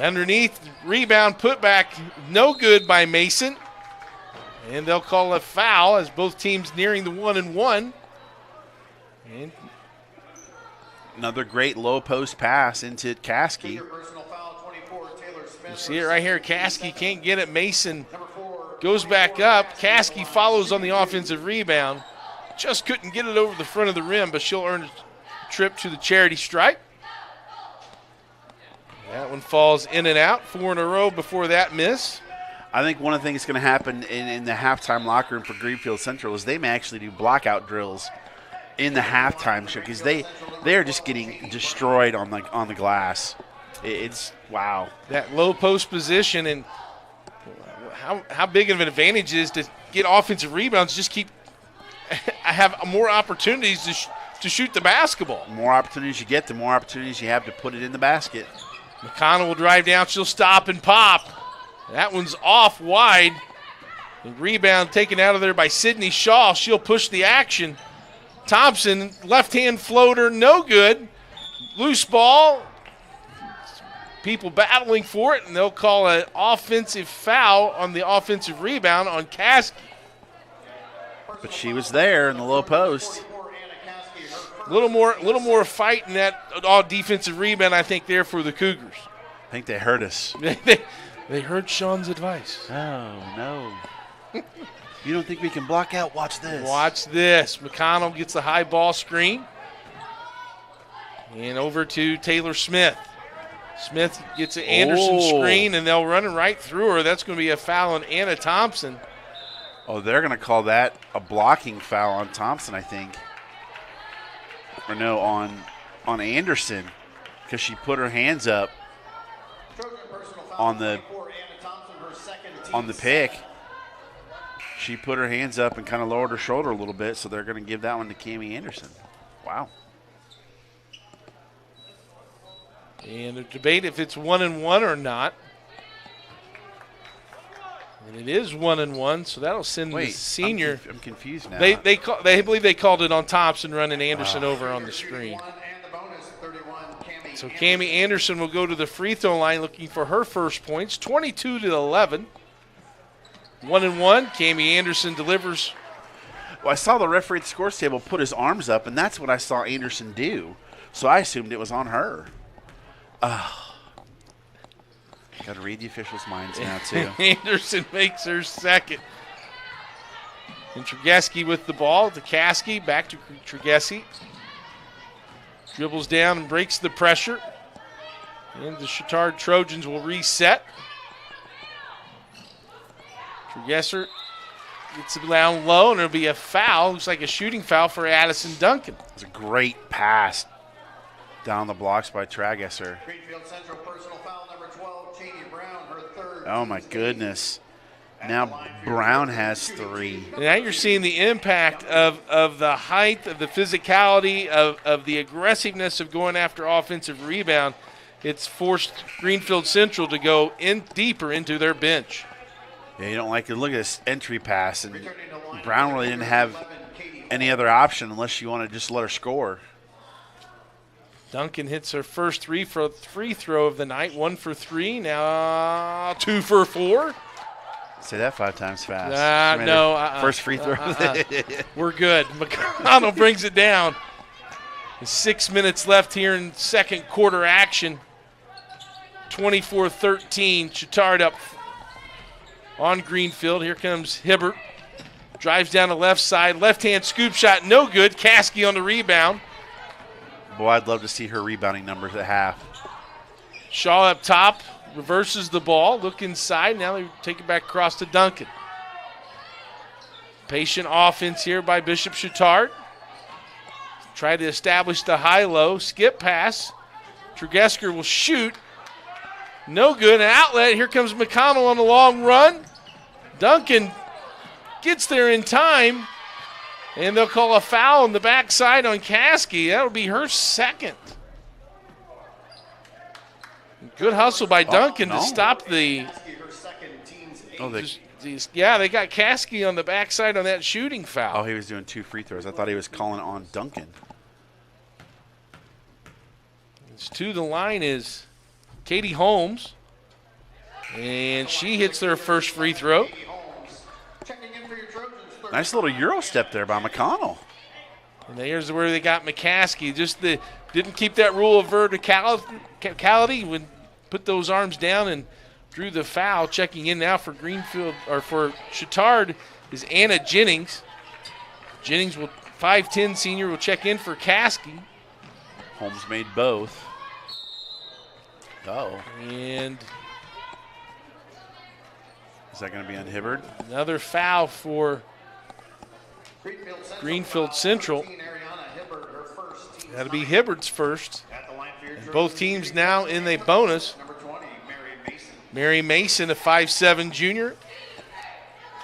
Underneath, rebound, put back, no good by Mason. And they'll call a foul as both teams nearing the 1-and-1. And another great low post pass into Caskey. You see it right here. Caskey can't get it. Mason goes back up. Caskey follows on the offensive rebound. Just couldn't get it over the front of the rim, but she'll earn a trip to the charity stripe. That one falls in and out. 4 in a row before that miss. I think one of the things that's going to happen in the halftime locker room for Greenfield Central is they may actually do blockout drills in the halftime show because they are just getting destroyed on the glass. It's wow. That low post position and how big of an advantage it is to get offensive rebounds. Just I have more opportunities to shoot the basketball. The more opportunities you get, the more opportunities you have to put it in the basket. McConnell will drive down. She'll stop and pop. That one's off wide. The rebound taken out of there by Sydney Shaw. She'll push the action. Thompson, left-hand floater, no good. Loose ball. People battling for it, and they'll call an offensive foul on the offensive rebound on Caskey. But she was there in the low post. A little more fight in that defensive rebound, I think, there for the Cougars. I think they heard us. They heard Sean's advice. Oh, no. You don't think we can block out? Watch this. Watch this. McConnell gets the high ball screen. And over to Taylor Smith. Smith gets an Anderson screen, and they'll run it right through her. That's going to be a foul on Anna Thompson. Oh, they're going to call that a blocking foul on Thompson, I think. Or no, on Anderson, because she put her hands up on the pick. She put her hands up and kind of lowered her shoulder a little bit, so they're going to give that one to Cammie Anderson. Wow. And a debate if it's 1-and-1 or not. And it is 1-and-1, so that'll send the senior. I'm confused now. They believe they called it on Thompson, running Anderson over on the screen. So Cammie Anderson will go to the free throw line looking for her first points. 22-11. 1-and-1. Cammie Anderson delivers. Well, I saw the referee at the scores table put his arms up, and that's what I saw Anderson do. So I assumed it was on her. Got to read the officials' minds now, too. Anderson makes her second. And Tregeski with the ball to Caskey. Back to Tregeski. Dribbles down and breaks the pressure. And the Chatard Trojans will reset. Tregeser gets it down low, and it'll be a foul. Looks like a shooting foul for Addison Duncan. It's a great pass down the blocks by Tregeser. Oh, my goodness. Now Brown has 3. Now you're seeing the impact of the height, of the physicality, of the aggressiveness of going after offensive rebound. It's forced Greenfield Central to go in deeper into their bench. Yeah, you don't like to look at this entry pass, and Brown really didn't have any other option unless you want to just let her score. Duncan hits her first free throw of the night. 1 for 3. Now 2 for 4. Say that 5 times fast. First free throw. We're good. McConnell brings it down. 6 minutes left here in second quarter action. 24-13. Chatard up on Greenfield. Here comes Hibbert. Drives down the left side. Left-hand scoop shot, no good. Caskey on the rebound. Boy, I'd love to see her rebounding numbers at half. Shaw up top, reverses the ball, look inside. Now they take it back across to Duncan. Patient offense here by Bishop Chatard. Try to establish the high-low, skip pass. Tregesker will shoot. No good, an outlet. Here comes McConnell on the long run. Duncan gets there in time. And they'll call a foul on the backside on Caskey. That'll be her second. Good hustle by Duncan to stop the. They got Caskey on the backside on that shooting foul. Oh, he was doing 2 free throws. I thought he was calling it on Duncan. It's to the line is Katie Holmes. And she hits their first free throw. Nice little Euro step there by McConnell. And here's where they got McCaskey. Just didn't keep that rule of verticality when put those arms down and drew the foul. Checking in now for Greenfield, or for Chatard, is Anna Jennings. Jennings, 5'10" senior, will check in for Caskey. Holmes made both. And is that going to be on Hibbard? Another foul for Greenfield Central. That'll be Hibbard's first. And both teams now in a bonus. Mary Mason, a 5'7" junior,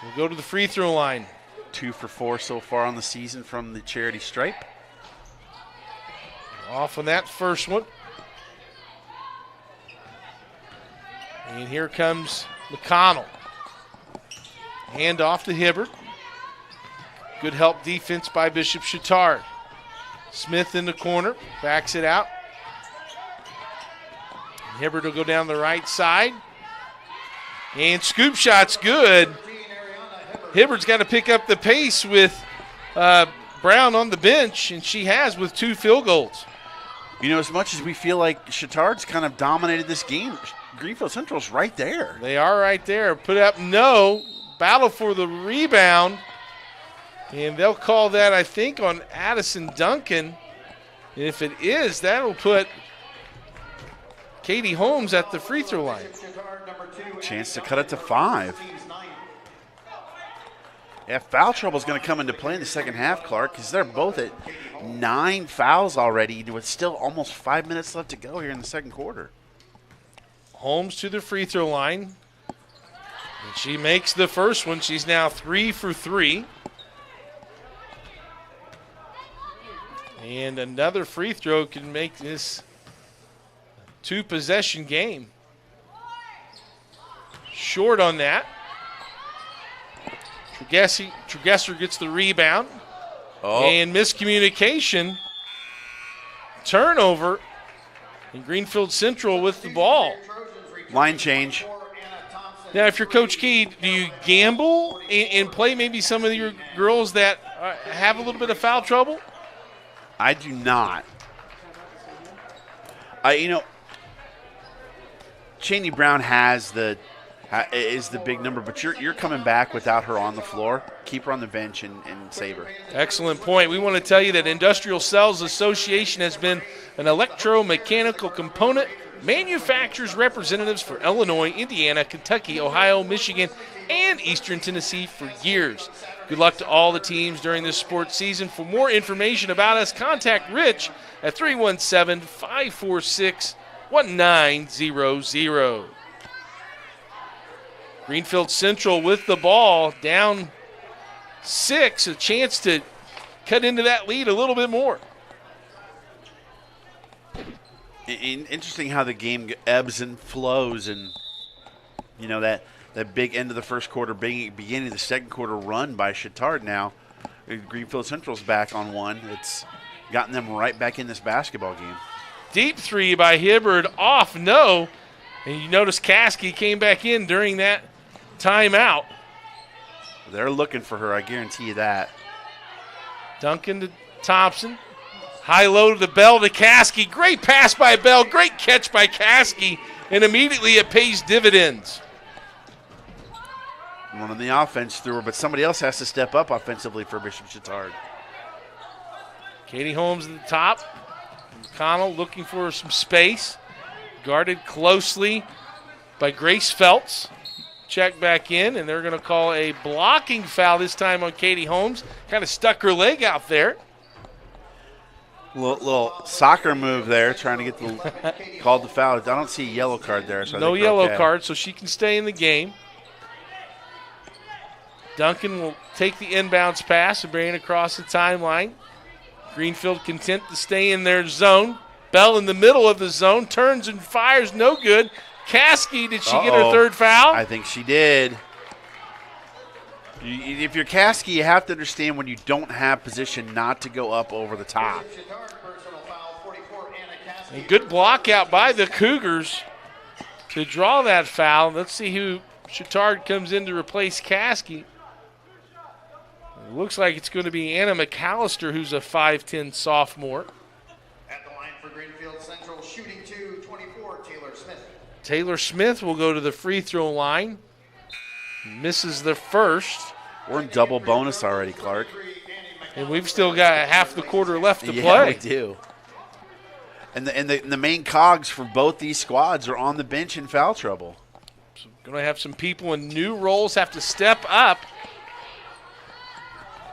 will go to the free throw line. 2 for 4 so far on the season from the charity stripe. Off on that first one. And here comes McConnell. Hand off to Hibbard. Good help defense by Bishop Chatard. Smith in the corner, backs it out. Hibbard will go down the right side. And scoop shot's good. Hibbard's got to pick up the pace with Brown on the bench, and she has with 2 field goals. You know, as much as we feel like Chatard's kind of dominated this game, Greenfield Central's right there. They are right there. Put up no. Battle for the rebound. And they'll call that, I think, on Addison Duncan. And if it is, that'll put Katie Holmes at the free throw line. Chance to cut it to 5. Yeah, foul trouble is going to come into play in the second half, Clark, because they're both at 9 fouls already with still almost 5 minutes left to go here in the second quarter. Holmes to the free throw line. And she makes the first one. She's now 3 for 3. And another free throw can make this a 2-possession game. Short on that. Tregesser gets the rebound. And miscommunication. Turnover. And Greenfield Central with the ball. Line change. Now, if you're Coach Key, do you gamble and play maybe some of your girls that have a little bit of foul trouble? I do not. Cheney Brown is the big number, but you're coming back without her on the floor. Keep her on the bench and save her. Excellent point. We want to tell you that Industrial Cells Association has been an electromechanical component manufacturers representatives for Illinois, Indiana, Kentucky, Ohio, Michigan, and Eastern Tennessee for years. Good luck to all the teams during this sports season. For more information about us, contact Rich at 317-546-1900. Greenfield Central with the ball, down 6, a chance to cut into that lead a little bit more. Interesting how the game ebbs and flows, and that big end of the first quarter, beginning of the second quarter run by Chatard. Now Greenfield Central's back on one. It's gotten them right back in this basketball game. Deep 3 by Hibbard, off no, and you notice Caskey came back in during that timeout. They're looking for her, I guarantee you that. Duncan to Thompson. High low to the Bell to Caskey. Great pass by Bell. Great catch by Caskey. And immediately it pays dividends. Running the offense through her, but somebody else has to step up offensively for Bishop Chatard. Katie Holmes at the top. McConnell looking for some space. Guarded closely by Grace Feltz. Check back in, and they're going to call a blocking foul this time on Katie Holmes. Kind of stuck her leg out there. Little soccer move there, trying to get called the foul. I don't see a yellow card there. So no yellow card, so she can stay in the game. Duncan will take the inbounds pass and bring it across the timeline. Greenfield content to stay in their zone. Bell in the middle of the zone, turns and fires, no good. Caskey, did she get her third foul? I think she did. If you're Caskey, you have to understand when you don't have position not to go up over the top. A good block out by the Cougars. to draw that foul. Let's see who Chatard comes in to replace Caskey. It looks like it's going to be Anna McAllister, who's a 5'10 sophomore. At the line for Greenfield Central, shooting 2, 24, Taylor Smith. Taylor Smith will go to the free throw line. Misses the first. We're in double bonus already, Clark. And we've still got half the quarter left to Yeah, play. we do. And the main cogs for both these squads are on the bench in foul trouble. So going to have some people in new roles have to step up.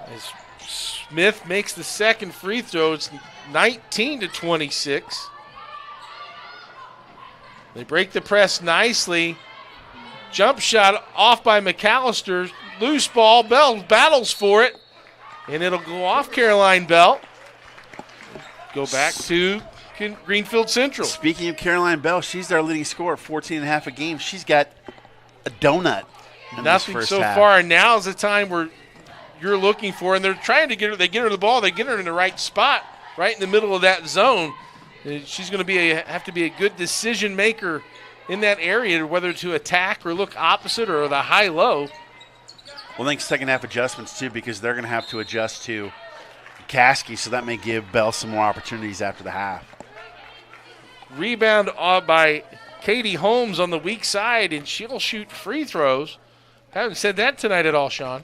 As Smith makes the second free throw, it's 19-26. They break the press nicely. Jump shot off by McAllister. Loose ball. Bell battles for it. And it'll go off Caroline Bell. Go back to Greenfield Central. Speaking of Caroline Bell, she's their leading scorer, 14.5 a game. She's got a donut in Nothing this first so half. far. Now is the time where you're looking for, and they're trying to get her. They get her the ball. They get her in the right spot, right in the middle of that zone. And she's going to have to be a good decision maker in that area, whether to attack or look opposite or the high-low. Well, I think second half adjustments, too, because they're going to have to adjust to Caskey, so that may give Bell some more opportunities after the half. Rebound by Katie Holmes on the weak side, and she'll shoot free throws. Haven't said that tonight at all, Sean.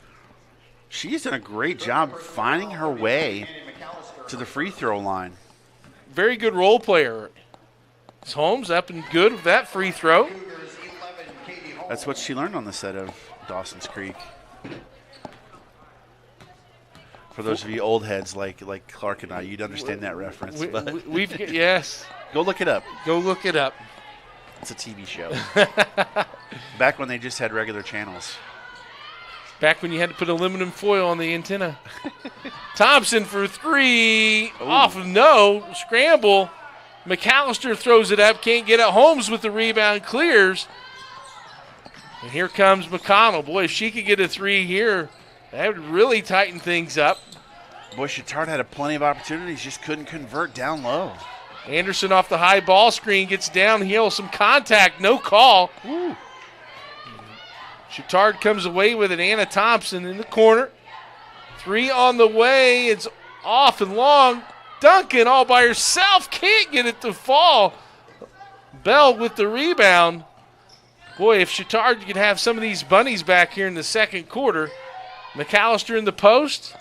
She's done a great job finding her way to the free throw line. Very good role player. Is Holmes up and good with that free throw. That's what she learned on the set of Dawson's Creek. For those of you old heads like Clark and I, you'd understand that reference. Yes. Go look it up. Go look it up. It's a TV show. Back when they just had regular channels. Back when you had to put aluminum foil on the antenna. Thompson for three. Ooh. Off of no. Scramble. McAllister throws it up. Can't get it. Holmes with the rebound. Clears. And here comes McConnell. Boy, if she could get a three here, that would really tighten things up. Boy, Chatard had plenty of opportunities. Just couldn't convert down low. Anderson off the high ball screen. Gets downhill. Some contact. No call. Ooh. Chatard comes away with it. Anna Thompson in the corner. Three on the way. It's off and long. Duncan all by herself. Can't get it to fall. Bell with the rebound. Boy, if Chatard could have some of these bunnies back here in the second quarter. McAllister in the post.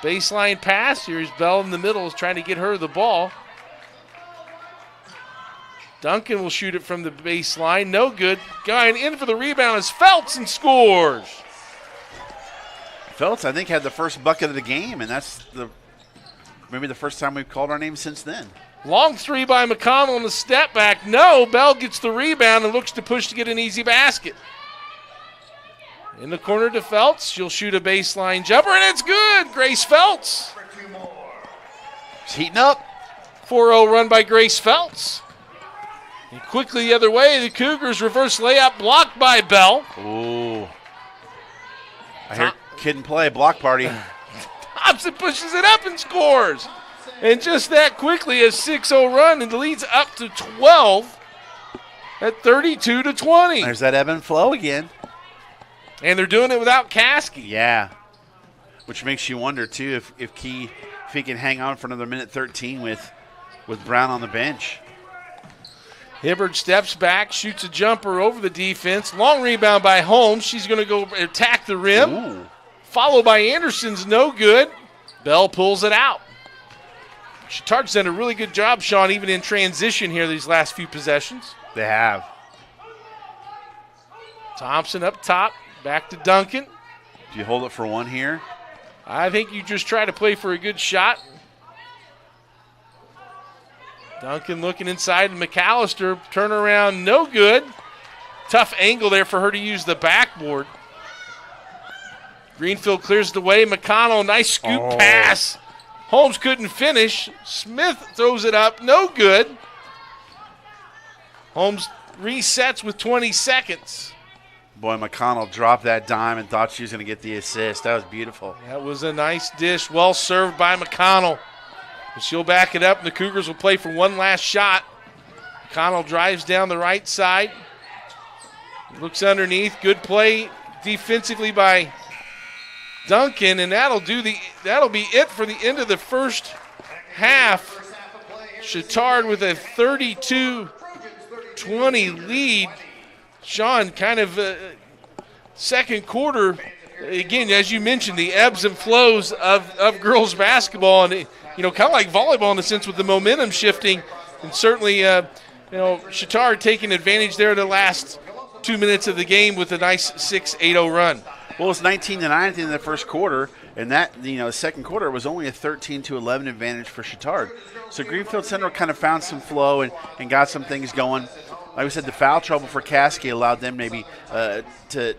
Baseline pass. Here's Bell in the middle is trying to get her the ball. Duncan will shoot it from the baseline. No good. Going in for the rebound is Feltz and scores. Feltz, I think, had the first bucket of the game, and that's maybe the first time we've called our name since then. Long three by McConnell on the step back. No, Bell gets the rebound and looks to push to get an easy basket. In the corner to Feltz. She'll shoot a baseline jumper, and it's good. Grace Feltz. She's heating up. 4-0 run by Grace Feltz. And quickly the other way, the Cougars reverse layup blocked by Bell. Ooh. I hear kid and play, block party. Thompson pushes it up and scores. And just that quickly, a 6-0 run, and leads up to 12 at 32-20. There's that ebb and flow again. And they're doing it without Caskey. Yeah. Which makes you wonder, too, if he can hang on for another minute 13 with Brown on the bench. Hibbard steps back, shoots a jumper over the defense. Long rebound by Holmes. She's going to go attack the rim. Ooh. Followed by Anderson's no good. Bell pulls it out. Chatard's done a really good job, Sean, even in transition here these last few possessions. They have. Thompson up top, back to Duncan. Do you hold it for one here? I think you just try to play for a good shot. Duncan looking inside, and McAllister, turnaround, no good. Tough angle there for her to use the backboard. Greenfield clears the way. McConnell, nice scoop pass. Holmes couldn't finish. Smith throws it up, no good. Holmes resets with 20 seconds. Boy, McConnell dropped that dime and thought she was going to get the assist. That was beautiful. That was a nice dish, well served by McConnell. But she'll back it up, and the Cougars will play for one last shot. McConnell drives down the right side. Looks underneath. Good play defensively by Duncan, and that'll be it for the end of the first half. Chatard with a 32-20 lead. Sean, kind of second quarter, again, as you mentioned, the ebbs and flows of girls basketball, and kind of like volleyball in a sense with the momentum shifting, and certainly Chatard taking advantage there the last 2 minutes of the game with a nice 6-8-0 run. Well, it's 19-9 at the end of the first quarter, and that second quarter was only a 13-11 advantage for Chatard. So Greenfield Central kind of found some flow and got some things going. Like we said, the foul trouble for Caskey allowed them maybe to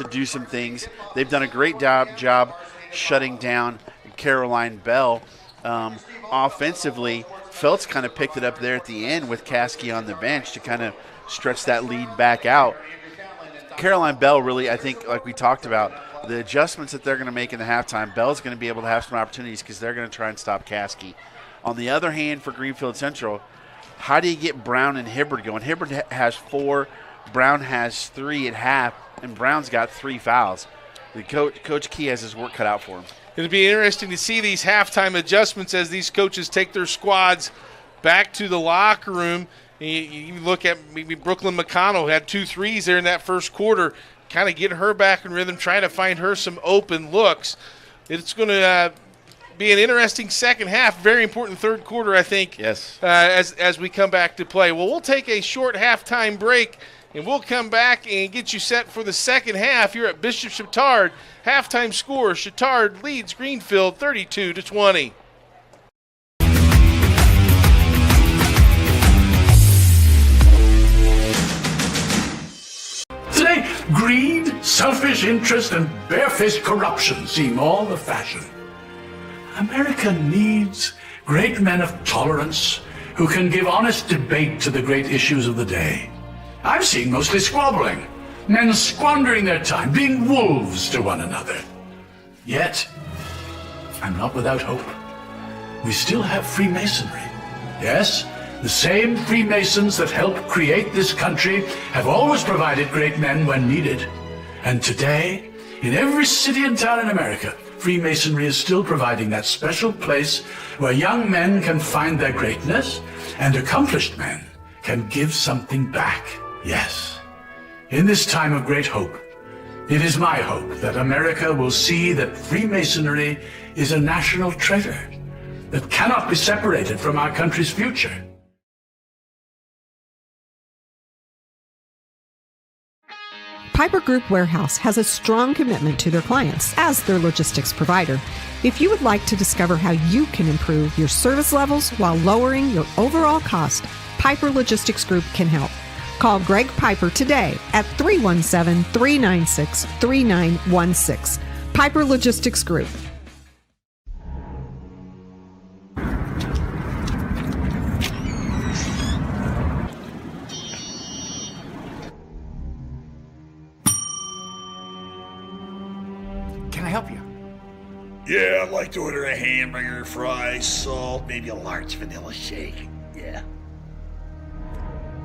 do some things. They've done a great job shutting down Caroline Bell. Offensively, Feltz kind of picked it up there at the end with Caskey on the bench to kind of stretch that lead back out. Caroline Bell really, I think, like we talked about, the adjustments that they're going to make in the halftime, Bell's going to be able to have some opportunities because they're going to try and stop Caskey. On the other hand, for Greenfield Central, how do you get Brown and Hibbard going? Hibbard has 4, Brown has 3 at half, and Brown's got 3 fouls. Coach Key has his work cut out for him. It'll be interesting to see these halftime adjustments as these coaches take their squads back to the locker room. You look at maybe Brooklyn McConnell, had 2 threes there in that first quarter, kind of get her back in rhythm, trying to find her some open looks. It's going to be an interesting second half, very important third quarter, I think, yes. As we come back to play. Well, we'll take a short halftime break, and we'll come back and get you set for the second half here at Bishop Chatard. Halftime score, Chatard leads Greenfield 32-20. Today, greed, selfish interest, and barefaced corruption seem all the fashion. America needs great men of tolerance who can give honest debate to the great issues of the day. I'm seeing mostly squabbling, men squandering their time, being wolves to one another. Yet, I'm not without hope. We still have Freemasonry. Yes, the same Freemasons that helped create this country have always provided great men when needed. And today, in every city and town in America, Freemasonry is still providing that special place where young men can find their greatness and accomplished men can give something back. Yes, in this time of great hope, it is my hope that America will see that Freemasonry is a national treasure that cannot be separated from our country's future. Piper Group Warehouse has a strong commitment to their clients as their logistics provider. If you would like to discover how you can improve your service levels while lowering your overall cost, Piper Logistics Group can help. Call Greg Piper today at 317-396-3916. Piper Logistics Group. Can I help you? Yeah, I'd like to order a hamburger, fries, salt, maybe a large vanilla shake. Yeah.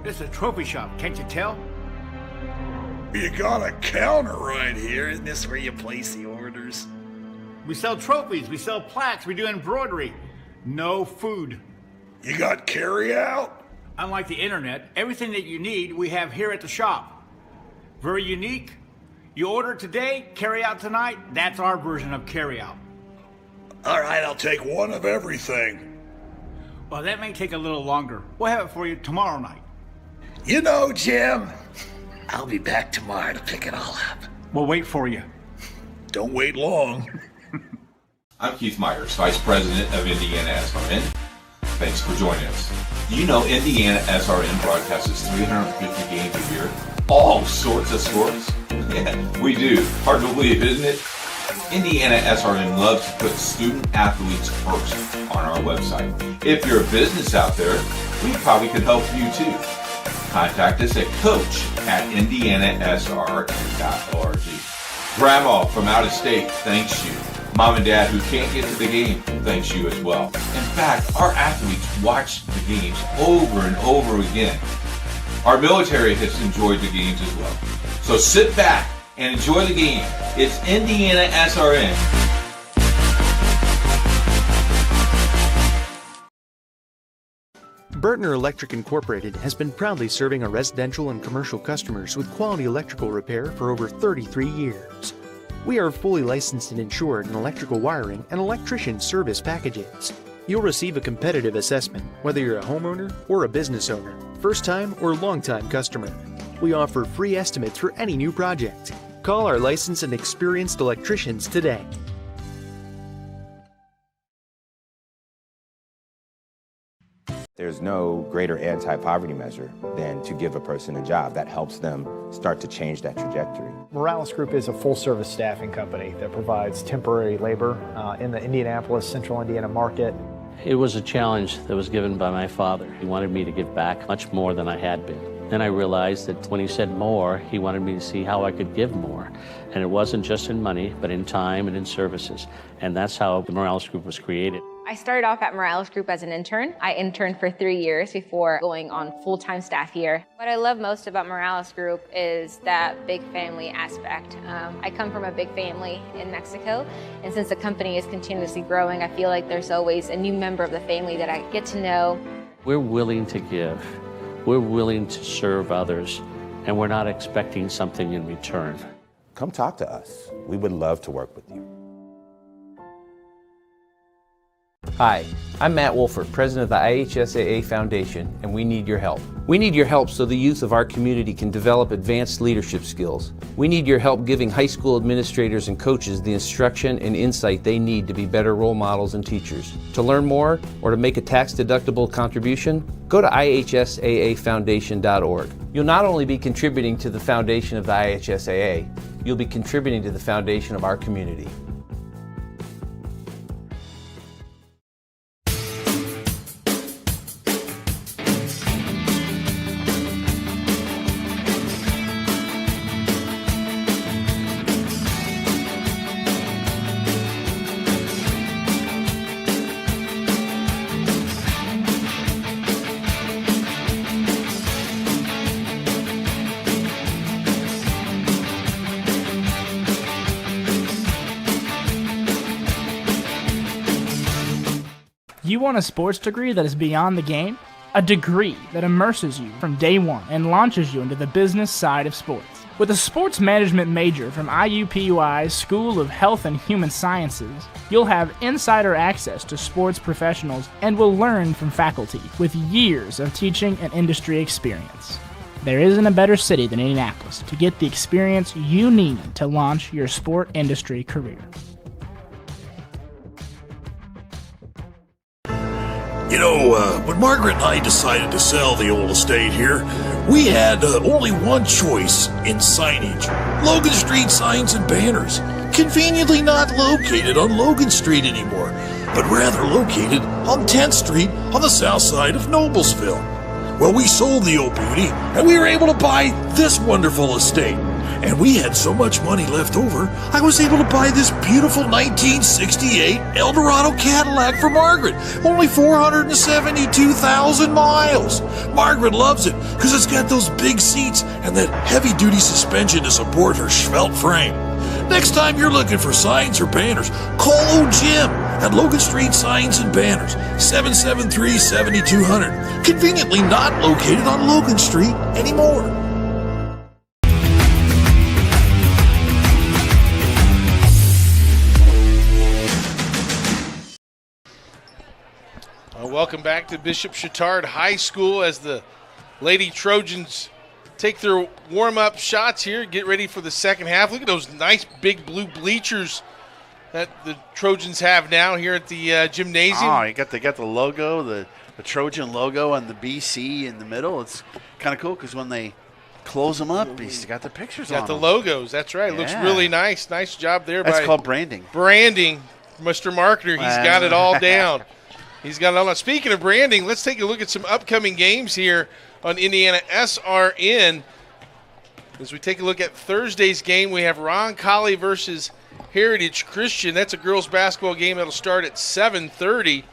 This is a trophy shop, can't you tell? You got a counter right here. Isn't this where you place the orders? We sell trophies, we sell plaques, we do embroidery. No food. You got carry out? Unlike the internet, everything that you need we have here at the shop. Very unique. You order today, carry out tonight. That's our version of carry out. All right, I'll take one of everything. Well, that may take a little longer. We'll have it for you tomorrow night. You know, Jim, I'll be back tomorrow to pick it all up. We'll wait for you. Don't wait long. I'm Keith Myers, Vice President of IndianaSRN. Thanks for joining us. Do you know IndianaSRN broadcasts 350 games a year? All sorts of sports? Yeah, we do. Hard to believe, isn't it? IndianaSRN loves to put student athletes first on our website. If you're a business out there, we probably could help you too. Contact us at coach@indianasrn.org. Grandma from out of state thanks you. Mom and Dad who can't get to the game, thanks you as well. In fact, our athletes watch the games over and over again. Our military has enjoyed the games as well. So sit back and enjoy the game. It's IndianaSRN. Bertner Electric Incorporated has been proudly serving our residential and commercial customers with quality electrical repair for over 33 years. We are fully licensed and insured in electrical wiring and electrician service packages. You'll receive a competitive assessment, whether you're a homeowner or a business owner, first-time or long-time customer. We offer free estimates for any new project. Call our licensed and experienced electricians today. There's no greater anti-poverty measure than to give a person a job. That helps them start to change that trajectory. Morales Group is a full-service staffing company that provides temporary labor in the Indianapolis, Central Indiana market. It was a challenge that was given by my father. He wanted me to give back much more than I had been. Then I realized that when he said more, he wanted me to see how I could give more. And it wasn't just in money, but in time and in services. And that's how the Morales Group was created. I started off at Morales Group as an intern. I interned for 3 years before going on full-time staff here. What I love most about Morales Group is that big family aspect. I come from a big family in Mexico, and since the company is continuously growing, I feel like there's always a new member of the family that I get to know. We're willing to give. We're willing to serve others, and we're not expecting something in return. Come talk to us. We would love to work with you. Hi, I'm Matt Wolford, president of the IHSAA Foundation, and we need your help. We need your help so the youth of our community can develop advanced leadership skills. We need your help giving high school administrators and coaches the instruction and insight they need to be better role models and teachers. To learn more or to make a tax-deductible contribution, go to IHSAAfoundation.org. You'll not only be contributing to the foundation of the IHSAA, you'll be contributing to the foundation of our community. You want a sports degree that is beyond the game? A degree that immerses you from day one and launches you into the business side of sports. With a sports management major from IUPUI's School of Health and Human Sciences, you'll have insider access to sports professionals and will learn from faculty with years of teaching and industry experience. There isn't a better city than Indianapolis to get the experience you need to launch your sport industry career. You know, when Margaret and I decided to sell the old estate here, we had only one choice in signage. Logan Street signs and banners. Conveniently not located on Logan Street anymore, but rather located on 10th Street on the south side of Noblesville. Well, we sold the old beauty, and we were able to buy this wonderful estate. And we had so much money left over, I was able to buy this beautiful 1968 Eldorado Cadillac for Margaret. Only 472,000 miles. Margaret loves it because it's got those big seats and that heavy-duty suspension to support her svelte frame. Next time you're looking for signs or banners, call old Jim at Logan Street Signs and Banners, 773-7200. Conveniently not located on Logan Street anymore. Welcome back to Bishop Chatard High School as the Lady Trojans take their warm-up shots here, get ready for the second half. Look at those nice big blue bleachers that the Trojans have now here at the gymnasium. Oh, they got the logo, the Trojan logo and the BC in the middle. It's kind of cool because when they close them up, he's got the pictures on them. Got the logos, that's right. Yeah. Looks really nice. Nice job there. That's called branding. Branding. Mr. Marketer, he's got it all down. He's got it all. Speaking of branding, let's take a look at some upcoming games here on IndianaSRN. As we take a look at Thursday's game, we have Roncalli versus Heritage Christian. That's a girls basketball game that'll start at 7:30.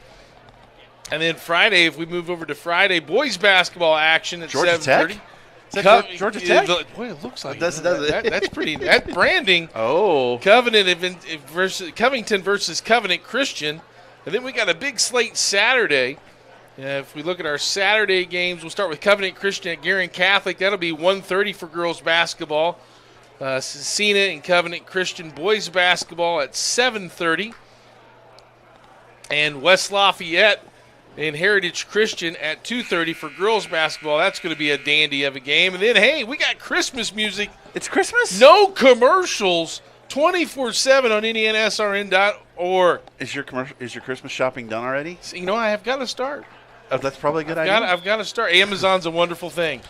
And then Friday, if we move over to Friday, boys basketball action at 7:30. Tech? Is that Georgia Tech? Boy, it looks like does it. That's pretty. That branding. Oh. Covington versus Covenant Christian. And then we got a big slate Saturday. If we look at our Saturday games, we'll start with Covenant Christian at Guerin Catholic. That'll be 1:30 for girls basketball. Cena and Covenant Christian boys basketball at 7:30. And West Lafayette and Heritage Christian at 2:30 for girls basketball. That's going to be a dandy of a game. And then, hey, we got Christmas music. It's Christmas? No commercials, 24/7 on IndianaSRN.org. Is your Christmas shopping done already? So, I have got to start. Oh, that's probably a good idea. I've got to start. Amazon's a wonderful thing.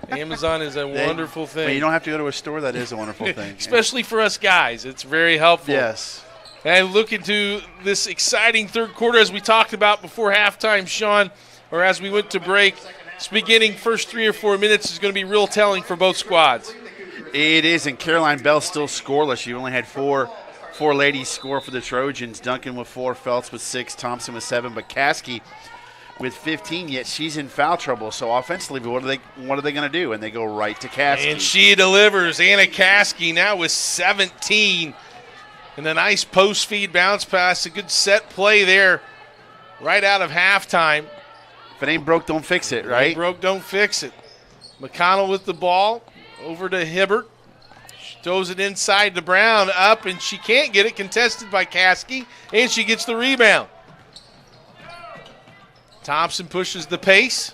Amazon is a wonderful thing. Well, you don't have to go to a store. That is a wonderful thing. Especially for us guys. It's very helpful. Yes. And look into this exciting third quarter as we talked about before halftime, Sean, or as we went to break. It's beginning first 3 or 4 minutes is going to be real telling for both squads. It is, and Caroline Bell still scoreless. You only had four ladies score for the Trojans. Duncan with 4, Phelps with 6, Thompson with 7, but Caskey with 15, yet she's in foul trouble. So offensively, what are they going to do? And they go right to Caskey. And she delivers. Anna Caskey now with 17. And a nice post feed bounce pass. A good set play there right out of halftime. If it ain't broke, don't fix it, right? If it ain't broke, don't fix it. McConnell with the ball over to Hibbert. She throws it inside to Brown, up, and she can't get it. Contested by Caskey, and she gets the rebound. Thompson pushes the pace.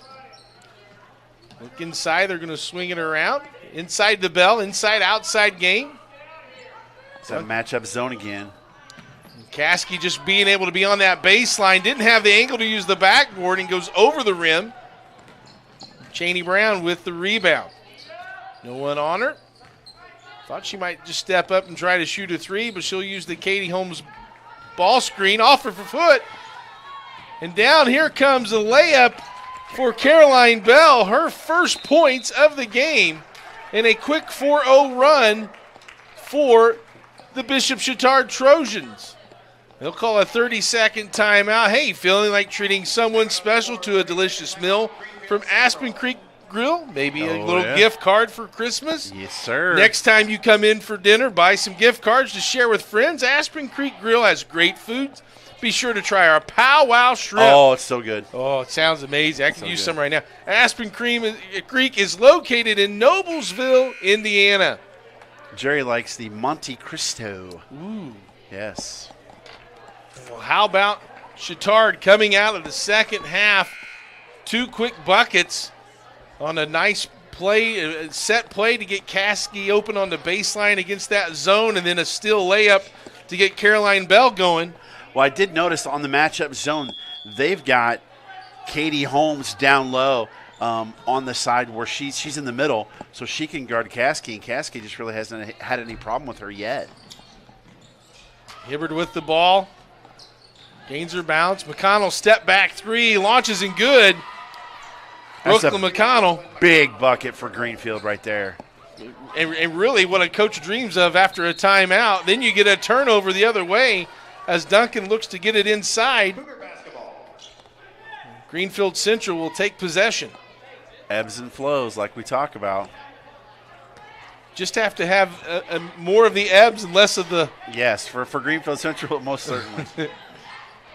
Look inside. They're going to swing it around. Inside the Bell, inside-outside game. It's a matchup zone again. Caskey just being able to be on that baseline. Didn't have the angle to use the backboard and goes over the rim. Cheney Brown with the rebound. No one on her. Thought she might just step up and try to shoot a 3, but she'll use the Katie Holmes ball screen. Off her for foot. And down here comes a layup for Caroline Bell. Her first points of the game in a quick 4-0 run for the Bishop Chatard Trojans. They'll call a 30-second timeout. Hey, feeling like treating someone special to a delicious meal from Aspen Creek Grill? Maybe a little gift card for Christmas? Yes, sir. Next time you come in for dinner, buy some gift cards to share with friends. Aspen Creek Grill has great food. Be sure to try our Pow Wow Shrimp. Oh, it's so good. Oh, it sounds amazing. I can use some right now. Aspen Creek is located in Noblesville, Indiana. Jerry likes the Monte Cristo. Ooh. Yes. Well, how about Chatard coming out of the second half? 2 quick buckets on a nice play, set play to get Caskey open on the baseline against that zone, and then a still layup to get Caroline Bell going. Well, I did notice on the matchup zone, they've got Katie Holmes down low on the side where she's in the middle, so she can guard Caskey, and Caskey just really hasn't had any problem with her yet. Hibbert with the ball. Gains her bounce. McConnell step back 3, launches and good. Brooklyn McConnell. Big bucket for Greenfield right there. And really what a coach dreams of after a timeout. Then you get a turnover the other way as Duncan looks to get it inside. Greenfield Central will take possession. Ebbs and flows like we talk about. Just have to have more of the ebbs and less of the... Yes, for Greenfield Central, most certainly.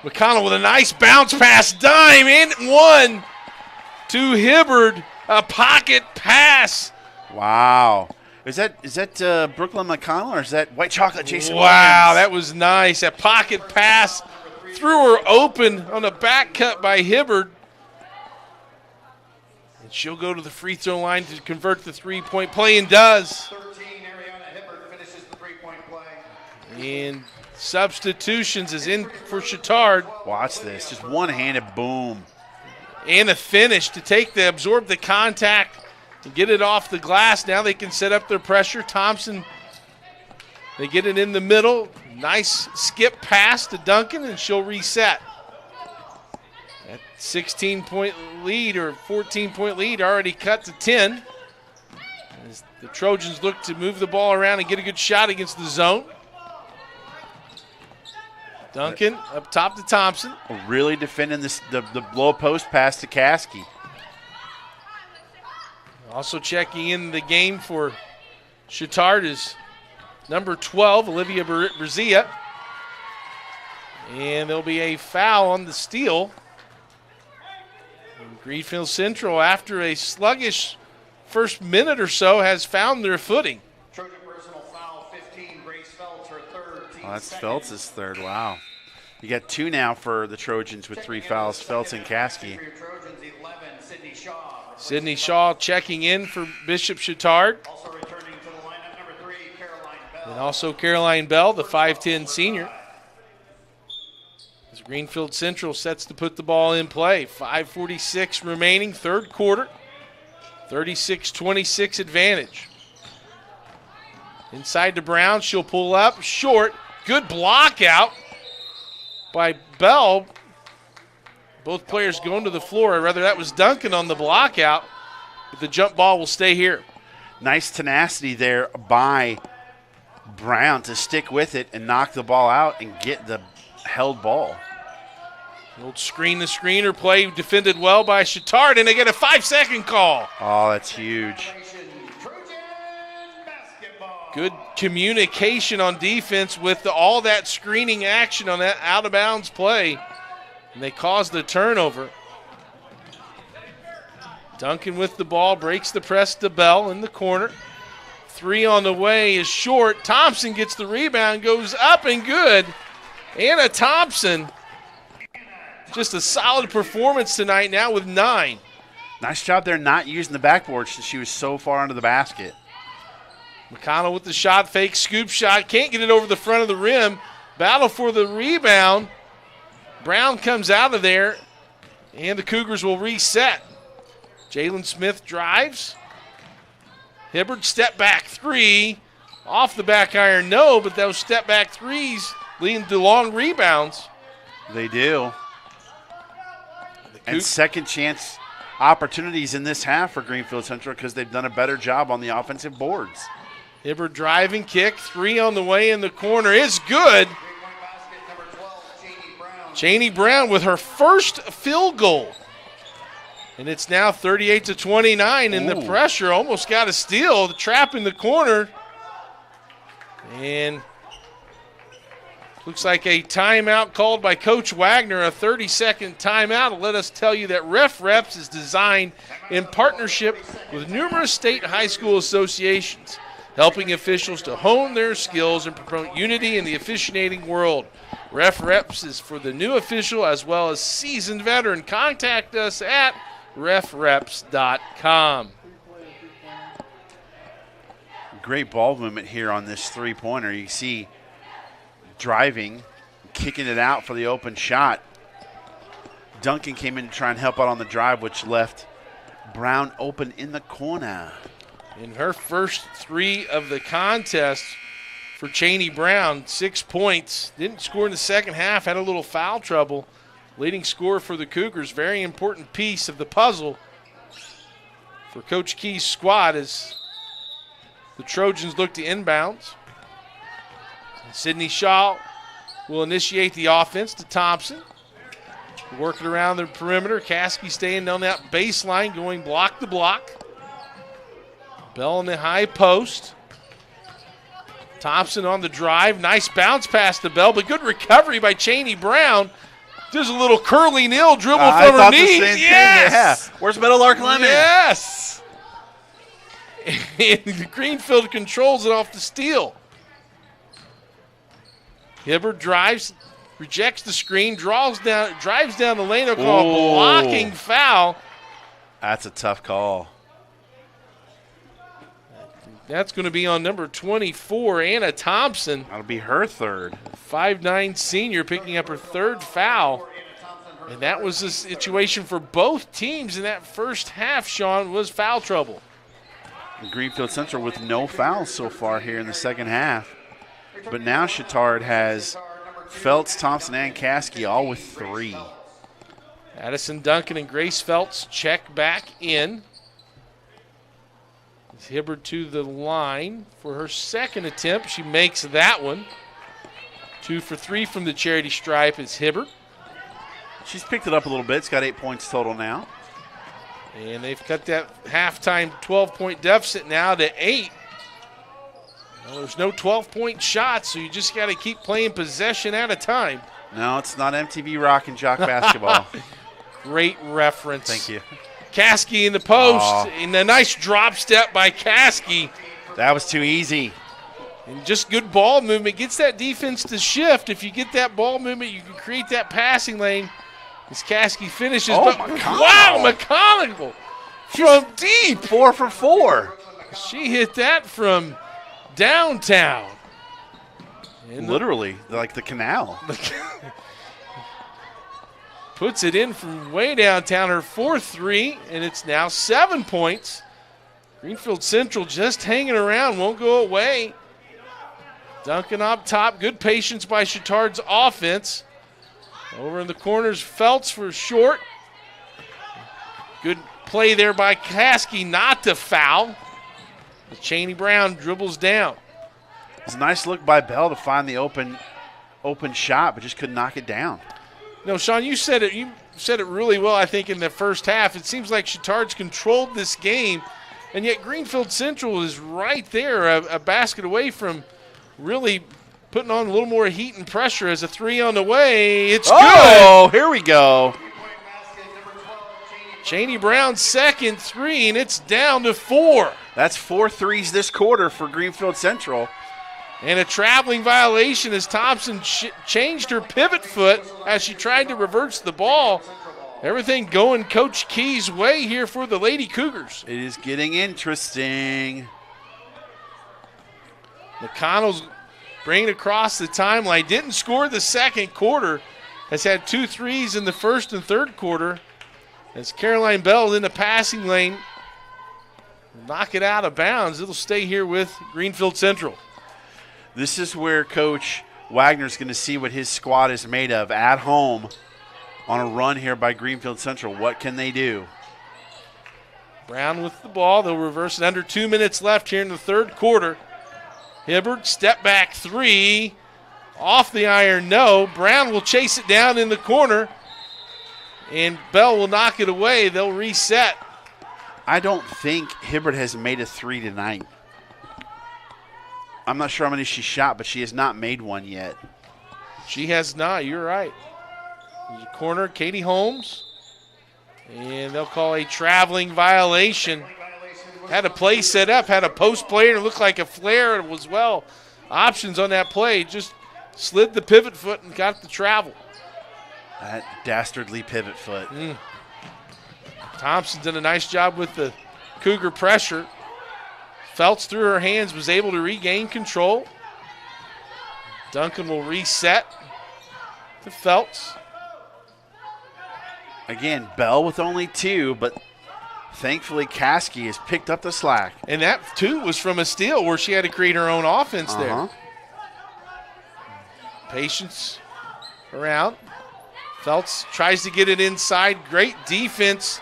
McConnell with a nice bounce pass, dime, and 1 to Hibbard. A pocket pass. Wow. Is that Brooklyn McConnell or is that White Chocolate Jason Wow, Williams? that was nice. A pocket pass threw her open on a back cut by Hibbard. And she'll go to the free throw line to convert the 3-point play and does. 13, Ariana Hibbert finishes the 3-point play. And substitutions is in for Chatard. Watch this. Just one-handed boom. And a finish to absorb the contact and get it off the glass. Now they can set up their pressure. Thompson, they get it in the middle. Nice skip pass to Duncan, and she'll reset. That 16-point lead or 14-point lead already cut to 10. As the Trojans look to move the ball around and get a good shot against the zone. Duncan up top to Thompson. Really defending the low post pass to Caskey. Also checking in the game for Chatard is number 12, Olivia Brazia. And there'll be a foul on the steal. And Greenfield Central, after a sluggish first minute or so, has found their footing. Trojan personal foul 15, Grace Feltz, her third. Oh, that's Feltz' third. Wow. You got 2 now for the Trojans with 3 fouls, Feltz and Caskey. Sydney Shaw checking in for Bishop Chatard. Also returning to the lineup, number 3, Caroline Bell. And also Caroline Bell, the 5'10 senior. As Greenfield Central sets to put the ball in play. 5:46 remaining, third quarter. 36-26 advantage. Inside to Brown, she'll pull up, short. Good block out by Bell. Both players going to the floor, or rather that was Duncan on the block out, but the jump ball will stay here. Nice tenacity there by Brown to stick with it and knock the ball out and get the held ball. The old screen-to-screener play defended well by Chatard, and they get a 5-second call. Oh, that's huge. Good communication on defense with all that screening action on that out-of-bounds play. And they caused the turnover. Duncan with the ball, breaks the press to Bell in the corner. 3 on the way is short. Thompson gets the rebound, goes up and good. Anna Thompson, just a solid performance tonight now with 9. Nice job there not using the backboard since she was so far under the basket. McConnell with the shot fake, scoop shot, can't get it over the front of the rim. Battle for the rebound. Brown comes out of there, and the Cougars will reset. Jalen Smith drives. Hibbard step back 3. Off the back iron, no, but those step back 3s leading to long rebounds. They do. And second chance opportunities in this half for Greenfield Central because they've done a better job on the offensive boards. Hibbard driving kick, 3 on the way in the corner is good. Janie Brown with her first field goal. And it's now 38-29, and the pressure almost got a steal. The trap in the corner. And looks like a timeout called by Coach Wagner, a 30-second timeout. Let us tell you that Ref Reps is designed in partnership with numerous state high school associations, helping officials to hone their skills and promote unity in the officiating world. Ref Reps is for the new official as well as seasoned veteran. Contact us at refreps.com. Great ball movement here on this three-pointer. You see driving, kicking it out for the open shot. Duncan came in to try and help out on the drive, which left Brown open in the corner. In her first 3 of the contest for Cheney Brown, 6 points. Didn't score in the second half, had a little foul trouble. Leading scorer for the Cougars, very important piece of the puzzle for Coach Key's squad as the Trojans look to inbounds. Sydney Shaw will initiate the offense to Thompson. Working around the perimeter. Caskey staying on that baseline, going block to block. Bell in the high post. Thompson on the drive. Nice bounce pass to Bell, but good recovery by Cheney Brown. There's a little curly nil dribble from her knees. Yes! Yeah. Where's Meadowlark Lemon? Yes! And Greenfield controls it off the steal. Hibbard drives, rejects the screen, drives down the lane. They'll call a blocking foul. That's a tough call. That's going to be on number 24, Anna Thompson. That'll be her third. 5'9" senior picking up her third foul. And that was the situation for both teams in that first half, Sean, was foul trouble. Greenfield Central with no fouls so far here in the second half. But now Chatard has Feltz, Thompson, and Caskey all with 3. Addison Duncan and Grace Feltz check back in. Hibbard to the line for her second attempt. She makes that one. 2 for 3 from the charity stripe is Hibbert. She's picked it up a little bit. It's got 8 points total now. And they've cut that halftime 12-point deficit now to 8. Well, there's no 12-point shots, so you just got to keep playing possession at a time. No, it's not MTV Rock and Jock basketball. Great reference. Thank you. Caskey in the post, and a nice drop step by Caskey. That was too easy. And just good ball movement. Gets that defense to shift. If you get that ball movement, you can create that passing lane. As Caskey finishes. Oh, McConnell. Wow, McConnell from deep. 4 for 4. She hit that from downtown. And literally, like the canal. Puts it in from way downtown, her 4-3, and it's now 7 points. Greenfield Central just hanging around, won't go away. Duncan up top, good patience by Chatard's offense. Over in the corners, Feltz for short. Good play there by Caskey not to foul. Cheney Brown dribbles down. It's a nice look by Bell to find the open shot, but just couldn't knock it down. No, Sean, you said it really well, I think, in the first half. It seems like Chatard's controlled this game, and yet Greenfield Central is right there, a basket away from really putting on a little more heat and pressure as a 3 on the way. It's good. Oh, here we go. Cheney Brown's second 3, and it's down to 4. That's 4 threes this quarter for Greenfield Central. And a traveling violation as Thompson changed her pivot foot as she tried to reverse the ball. Everything going Coach Key's way here for the Lady Cougars. It is getting interesting. McConnell's bringing across the timeline. Didn't score the second quarter. Has had 2 threes in the first and third quarter. As Caroline Bell in the passing lane. Knock it out of bounds. It'll stay here with Greenfield Central. This is where Coach Wagner's going to see what his squad is made of at home on a run here by Greenfield Central. What can they do? Brown with the ball. They'll reverse it. Under 2 minutes left here in the third quarter. Hibbert, step back 3. Off the iron, no. Brown will chase it down in the corner. And Bell will knock it away. They'll reset. I don't think Hibbert has made a 3 tonight. I'm not sure how many she shot, but she has not made one yet. She has not. You're right. There's a corner, Katie Holmes. And they'll call a traveling violation. Had a play set up, had a post player, and it looked like a flare as well. Options on that play. Just slid the pivot foot and got the travel. That dastardly pivot foot. Thompson did a nice job with the Cougar pressure. Feltz through her hands was able to regain control. Duncan will reset to Feltz. Again, Bell with only 2, but thankfully Caskey has picked up the slack. And that 2 was from a steal where she had to create her own offense there. Patience around. Feltz tries to get it inside. Great defense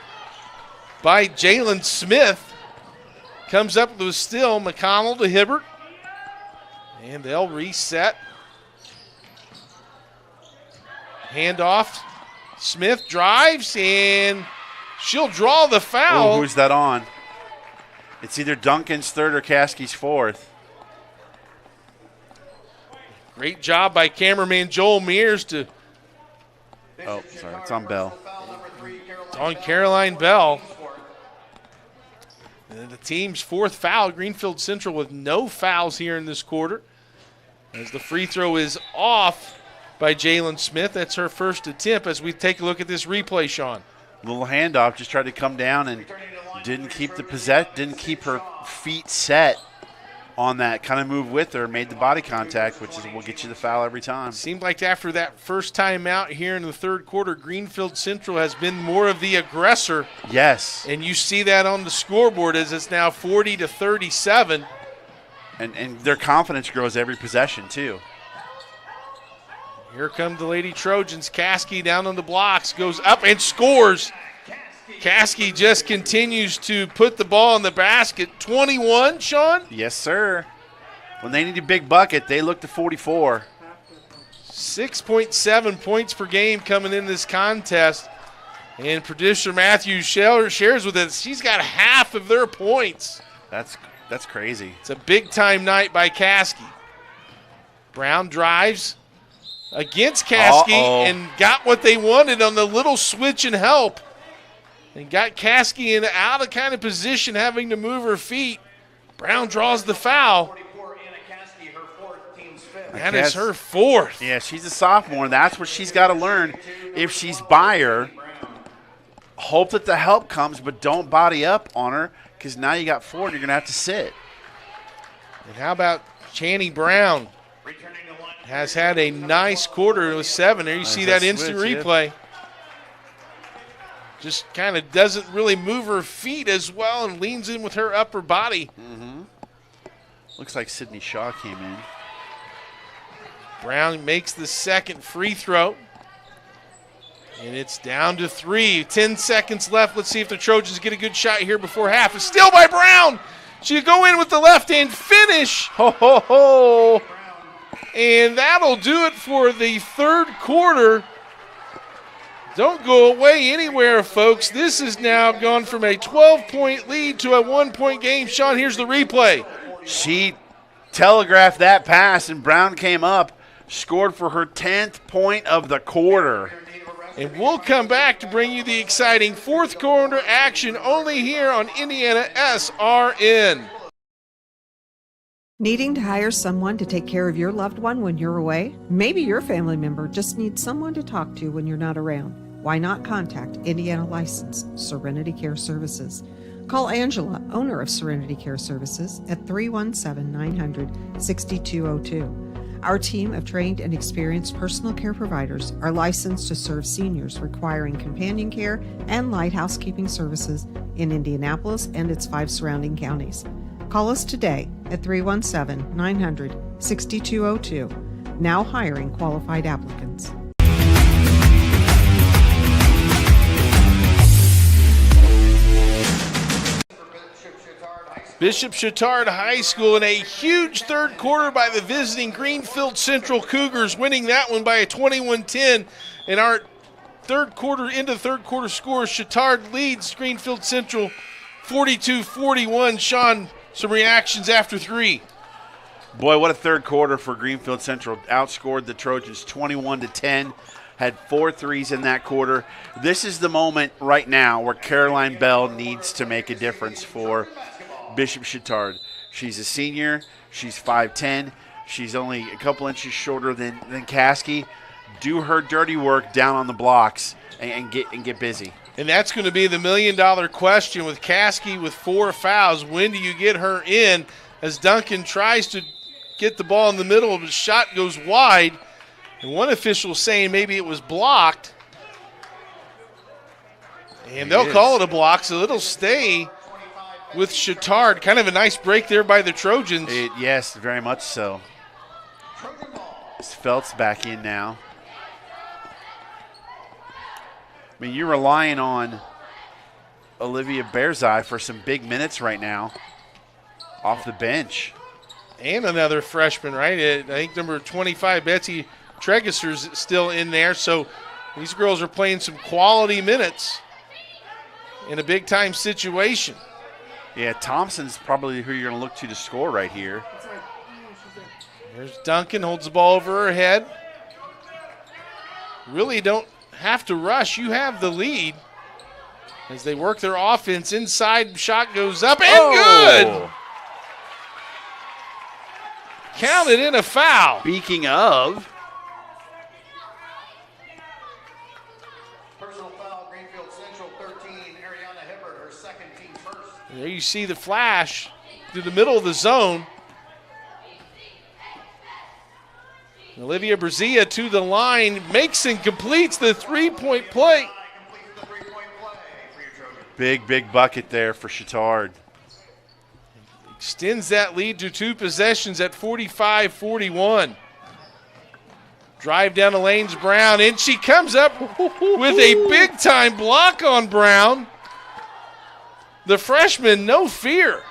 by Jalen Smith. Comes up with a steal. McConnell to Hibbert. And they'll reset. Handoff. Smith drives, and she'll draw the foul. Oh, who's that on? It's either Duncan's third or Caskey's fourth. Great job by cameraman Joel Mears to. Oh, sorry, it's on Bell. It's on Caroline Bell. And the team's 4th foul. Greenfield Central with no fouls here in this quarter. As the free throw is off by Jalen Smith. That's her first attempt as we take a look at this replay, Sean. Little handoff, just tried to come down and didn't keep didn't keep her feet set on that kind of move with her, made the body contact, which will get you the foul every time. Seemed like after that first time out here in the third quarter, Greenfield Central has been more of the aggressor. Yes. And you see that on the scoreboard as it's now 40-37. And their confidence grows every possession, too. Here come the Lady Trojans. Caskey down on the blocks, goes up and scores. Caskey just continues to put the ball in the basket. 21, Sean? Yes, sir. When they need a big bucket, they look to 44. 6.7 points per game coming in this contest. And producer Matthew shares with us, she's got half of their points. That's crazy. It's a big-time night by Caskey. Brown drives against Caskey and got what they wanted on the little switch and help. And got Caskey in out of kind of position, having to move her feet. Brown draws the foul. That is her fourth. Yeah, she's a sophomore, and that's what she's got to learn. If she's by her, hope that the help comes, but don't body up on her, because now you got 4 and you're going to have to sit. And how about Channing Brown? Has had a nice quarter with 7. There you see that instant replay. Just kind of doesn't really move her feet as well and leans in with her upper body. Looks like Sydney Shaw came in. Brown makes the second free throw. And it's down to 3. 10 seconds left. Let's see if the Trojans get a good shot here before half. A steal by Brown. She'll go in with the left hand finish. Ho, ho, ho. And that'll do it for the third quarter. Don't go away anywhere, folks. This has now gone from a 12-point lead to a 1-point game. Sean, here's the replay. She telegraphed that pass, and Brown came up, scored for her 10th point of the quarter. And we'll come back to bring you the exciting fourth quarter action only here on IndianaSRN. Needing to hire someone to take care of your loved one when you're away? Maybe your family member just needs someone to talk to when you're not around. Why not contact Indiana licensed Serenity Care Services? Call Angela, owner of Serenity Care Services, at 317-900-6202. Our team of trained and experienced personal care providers are licensed to serve seniors requiring companion care and light housekeeping services in Indianapolis and its 5 surrounding counties. Call us today at 317-900-6202. Now hiring qualified applicants. Bishop Chatard High School in a huge third quarter by the visiting Greenfield Central Cougars, winning that one by a 21-10. And our third quarter scores, Chatard leads Greenfield Central 42-41. Sean, some reactions after 3. Boy, what a third quarter for Greenfield Central. Outscored the Trojans 21-10. Had 4 threes in that quarter. This is the moment right now where Caroline Bell needs to make a difference for Bishop Chatard. She's a senior. She's 5'10". She's only a couple inches shorter than Caskey. Do her dirty work down on the blocks and get busy. And that's going to be the million-dollar question with Caskey with 4 fouls. When do you get her in? As Duncan tries to get the ball in the middle, the shot goes wide. And one official saying maybe it was blocked. And they'll call it a block, so it'll stay with Chatard. Kind of a nice break there by the Trojans. Yes, very much so. Felt's back in now. I mean, you're relying on Olivia Bearseye for some big minutes right now off the bench. And another freshman, right? I think number 25, Betsy Tregeser's still in there. So these girls are playing some quality minutes in a big-time situation. Yeah, Thompson's probably who you're going to look to score right here. There's Duncan, holds the ball over her head. Really don't have to rush. You have the lead as they work their offense. Inside, shot goes up and good. Counted in a foul. Speaking of, personal foul, Greenfield Central 13, Ariana Hibbert, her second team first. There you see the flash through the middle of the zone. Olivia Brazia to the line, makes and completes the three-point play. Big bucket there for Chatard. Extends that lead to 2 possessions at 45-41. Drive down the lanes, Brown, and she comes up with a big-time block on Brown. The freshman, no fear.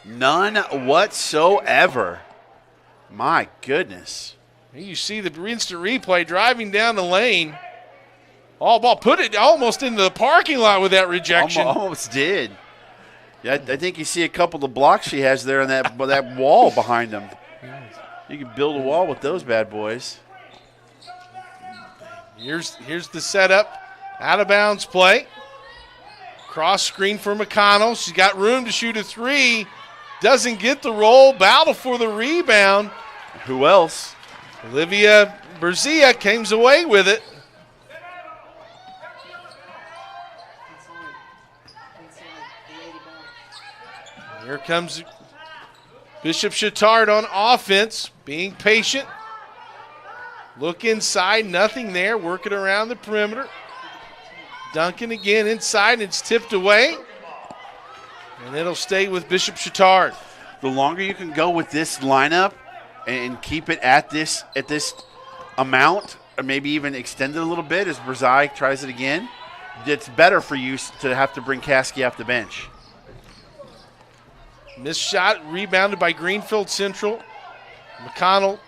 None whatsoever. My goodness. You see the instant replay driving down the lane. All ball, put it almost into the parking lot with that rejection. Almost did. Yeah, I think you see a couple of the blocks she has there on that wall behind them. You can build a wall with those bad boys. Here's the setup. Out of bounds play. Cross screen for McConnell. She's got room to shoot a three. Doesn't get the roll. Battle for the rebound. Who else? Olivia Berzia comes away with it. Here comes Bishop Chatard on offense, being patient. Look inside, nothing there, working around the perimeter. Duncan again inside, and it's tipped away. And it'll stay with Bishop Chatard. The longer you can go with this lineup and keep it at this amount, or maybe even extend it a little bit as Berzai tries it again, it's better for you to have to bring Caskey off the bench. Missed shot, rebounded by Greenfield Central. McConnell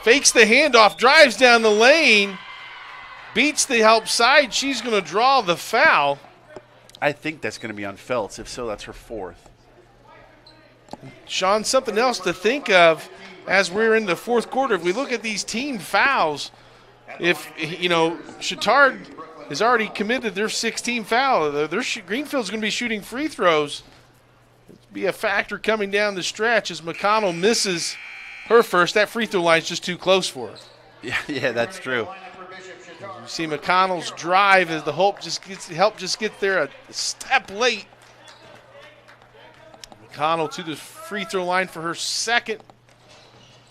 fakes the handoff, drives down the lane, beats the help side. She's going to draw the foul. I think that's going to be on Feltz. If so, that's her fourth. Sean, something else to think of as we're in the fourth quarter. If we look at these team fouls, if, Chatard has already committed their 16th foul, Greenfield's going to be shooting free throws. It'll be a factor coming down the stretch as McConnell misses her first. That free throw line's just too close for her. Yeah, that's true. You see McConnell's drive as the help just get there a step late. McConnell to the free throw line for her second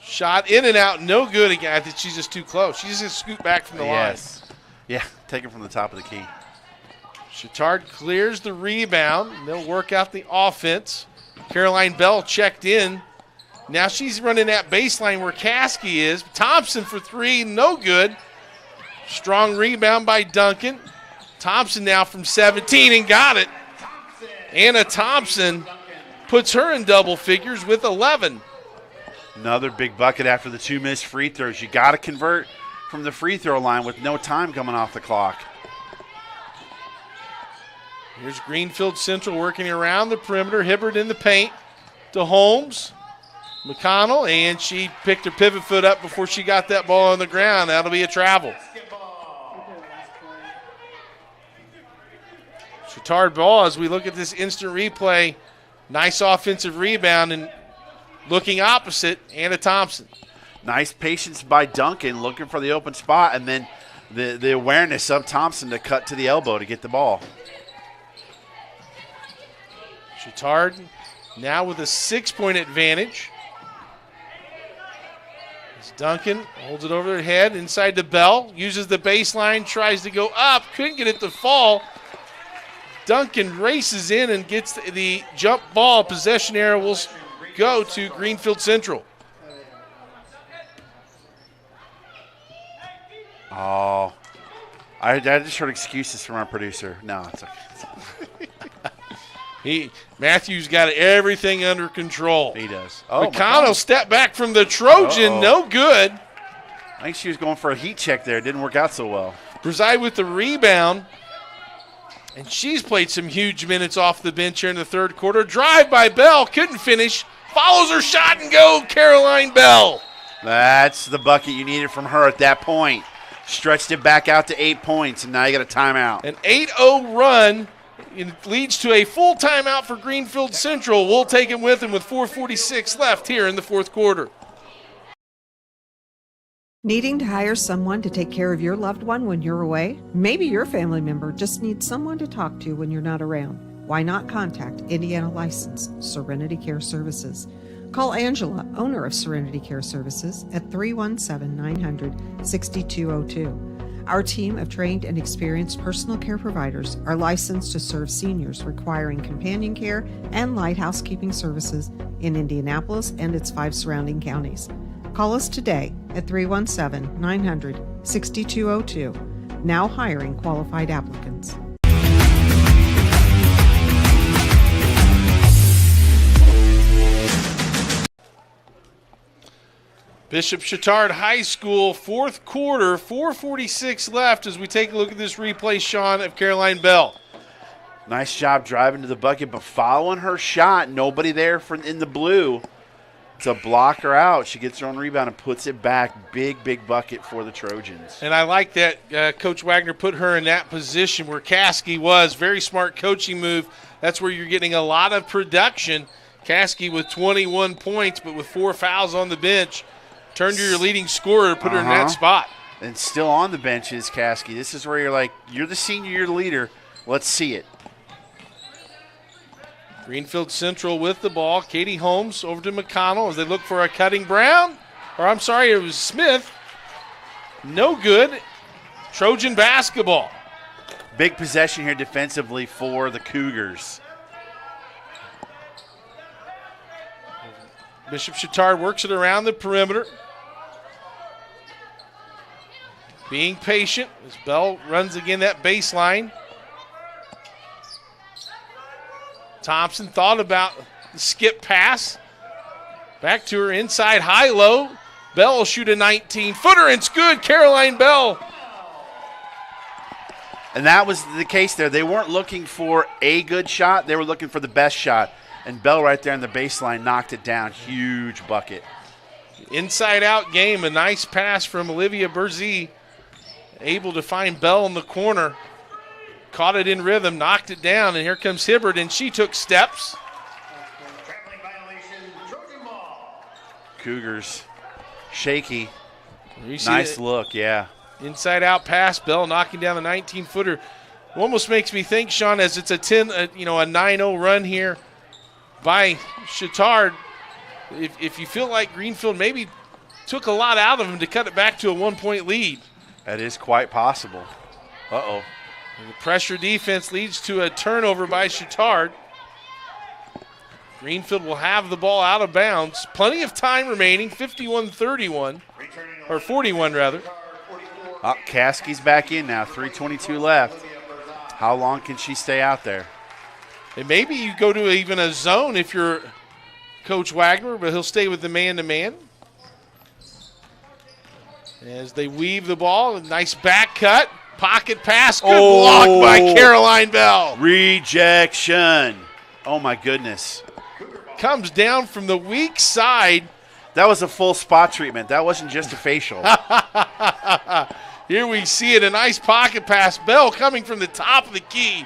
shot. In and out, no good again. I think she's just too close. She's just going to scoot back from the line. Yeah, take it from the top of the key. Chatard clears the rebound. They'll work out the offense. Caroline Bell checked in. Now she's running that baseline where Caskey is. Thompson for three, no good. Strong rebound by Duncan. Thompson now from 17 and got it. Anna Thompson puts her in double figures with 11. Another big bucket after the 2 missed free throws. You got to convert from the free throw line with no time coming off the clock. Here's Greenfield Central working around the perimeter. Hibbert in the paint to Holmes. McConnell, and she picked her pivot foot up before she got that ball on the ground. That'll be a travel. Chatard ball as we look at this instant replay. Nice offensive rebound and looking opposite, Anna Thompson. Nice patience by Duncan looking for the open spot, and then the awareness of Thompson to cut to the elbow to get the ball. Chatard now with a 6-point advantage. As Duncan holds it over her head inside to Bell, uses the baseline, tries to go up, couldn't get it to fall. Duncan races in and gets the jump ball. Possession arrow will go to Greenfield Central. Oh, I just heard excuses from our producer. No, it's okay. Matthews got everything under control. He does. McConnell stepped back from the Trojan, no good. I think she was going for a heat check there. It didn't work out so well. Preside with the rebound. And she's played some huge minutes off the bench here in the third quarter. Drive by Bell, couldn't finish. Follows her shot and go, Caroline Bell. That's the bucket you needed from her at that point. Stretched it back out to 8 points, and now you got a timeout. An 8-0 run leads to a full timeout for Greenfield Central. We'll take him with him with 4:46 left here in the fourth quarter. Needing to hire someone to take care of your loved one when you're away? Maybe your family member just needs someone to talk to when you're not around. Why not contact Indiana licensed Serenity Care Services? Call Angela, owner of Serenity Care Services, at 317-900-6202. Our team of trained and experienced personal care providers are licensed to serve seniors requiring companion care and light housekeeping services in Indianapolis and its 5 surrounding counties. Call us today at 317-900-6202. Now hiring qualified applicants. Bishop Chatard High School, fourth quarter, 4:46 left as we take a look at this replay, Sean, of Caroline Bell. Nice job driving to the bucket, but following her shot, nobody there in the blue to block her out. She gets her own rebound and puts it back. Big, big bucket for the Trojans. And I like that Coach Wagner put her in that position where Caskey was. Very smart coaching move. That's where you're getting a lot of production. Caskey with 21 points, but with 4 fouls on the bench. Turn to your leading scorer, put her in that spot. And still on the bench is Caskey. This is where you're like, you're the senior, you're the leader. Let's see it. Greenfield Central with the ball. Katie Holmes over to McConnell as they look for a cutting Brown. Or I'm sorry, it was Smith. No good. Trojan basketball. Big possession here defensively for the Cougars. Bishop Chatard works it around the perimeter. Being patient as Bell runs again that baseline. Thompson thought about the skip pass. Back to her inside high-low. Bell will shoot a 19-footer, and it's good. Caroline Bell. And that was the case there. They weren't looking for a good shot. They were looking for the best shot. And Bell right there on the baseline knocked it down. Huge bucket. Inside-out game. A nice pass from Olivia Berzee. Able to find Bell in the corner. Caught it in rhythm, knocked it down, and here comes Hibbert, and she took steps. Cougars shaky. Nice look, yeah. Inside-out pass, Bell knocking down the 19-footer. Almost makes me think, Sean, as it's a 9-0 run here by Chatard, if you feel like Greenfield maybe took a lot out of them to cut it back to a 1-point lead. That is quite possible. Uh-oh. The pressure defense leads to a turnover by Chatard. Greenfield will have the ball out of bounds. Plenty of time remaining, 51-31, or 41 rather. Oh, Caskey's back in now, 3:22 left. How long can she stay out there? And maybe you go to even a zone if you're Coach Wagner, but he'll stay with the man-to-man. As they weave the ball, a nice back cut. Pocket pass, good block by Caroline Bell. Rejection. Oh, my goodness. Comes down from the weak side. That was a full spot treatment. That wasn't just a facial. Here we see it, a nice pocket pass. Bell coming from the top of the key.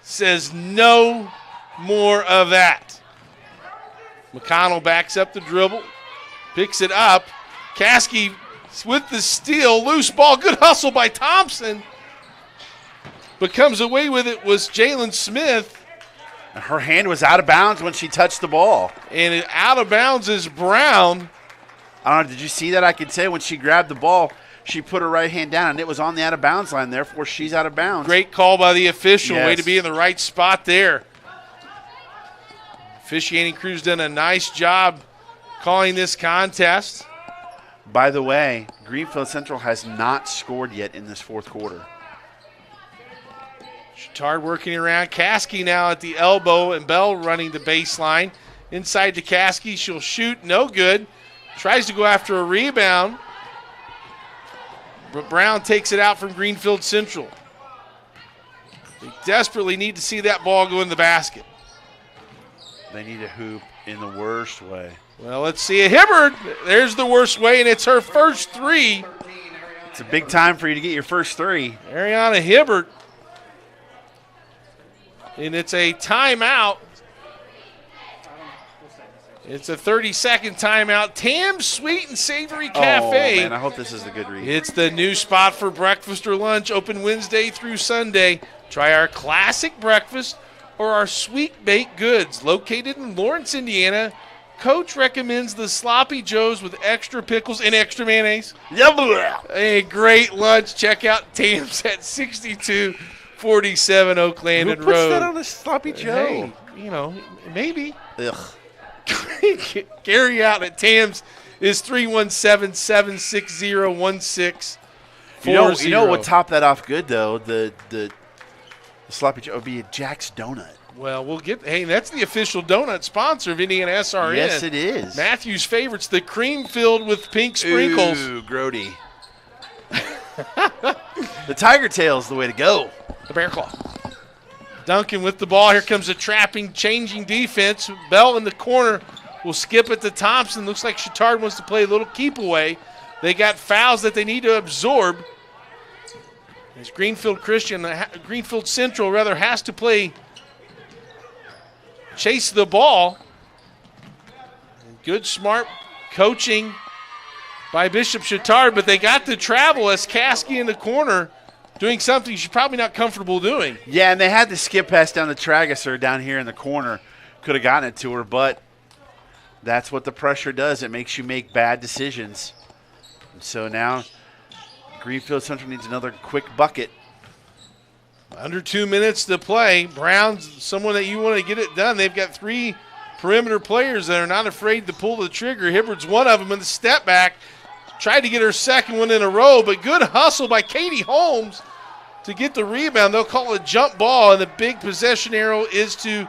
Says no more of that. McConnell backs up the dribble. Picks it up. Caskey with the steal, loose ball, good hustle by Thompson. But comes away with it was Jalen Smith. Her hand was out of bounds when she touched the ball. And out of bounds is Brown. I don't know, did you see that? I could say when she grabbed the ball, she put her right hand down, and it was on the out of bounds line. Therefore, she's out of bounds. Great call by the official. Yes. Way to be in the right spot there. Officiating crew's done a nice job calling this contest. By the way, Greenfield Central has not scored yet in this fourth quarter. Chatard working around. Caskey now at the elbow, and Bell running the baseline. Inside to Caskey. She'll shoot. No good. Tries to go after a rebound. But Brown takes it out from Greenfield Central. They desperately need to see that ball go in the basket. They need a hoop in the worst way. Well, let's see it. Hibbert, there's the worst way, and it's her first three. It's a big time for you to get your first three. Ariana Hibbert. And it's a timeout. It's a 30-second timeout. Tam's Sweet and Savory Cafe. Oh, man, I hope this is a good read. It's the new spot for breakfast or lunch, open Wednesday through Sunday. Try our classic breakfast or our sweet baked goods. Located in Lawrence, Indiana, Coach recommends the Sloppy Joes with extra pickles and extra mayonnaise. A great lunch. Check out Tam's at 6247 Oak Landon Road. Who puts that on a Sloppy Joe? Hey, maybe. Ugh. Carry out at Tam's is 317-760-1640. You know what topped that off good, though? The sloppy Joe would be a Jack's Donut. Well, we'll get. Hey, that's the official donut sponsor of IndianaSRN. Yes, it is. Matthew's favorites, the cream filled with pink sprinkles. Ooh, grody. The Tiger Tail's the way to go. The Bear Claw. Duncan with the ball. Here comes a trapping, changing defense. Bell in the corner will skip it to Thompson. Looks like Chatard wants to play a little keep away. They got fouls that they need to absorb. As Greenfield Central has to play chase the ball. Good, smart coaching by Bishop Chatard, but they got to travel as Caskey in the corner doing something she's probably not comfortable doing. Yeah, and they had the skip pass down to Tragasser down here in the corner. Could have gotten it to her, but that's what the pressure does. It makes you make bad decisions. And so now Greenfield Central needs another quick bucket. Under 2 minutes to play. Brown's someone that you want to get it done. They've got 3 perimeter players that are not afraid to pull the trigger. Hibbard's one of them in the step back. Tried to get her second one in a row, but good hustle by Katie Holmes to get the rebound. They'll call it a jump ball, and the big possession arrow is to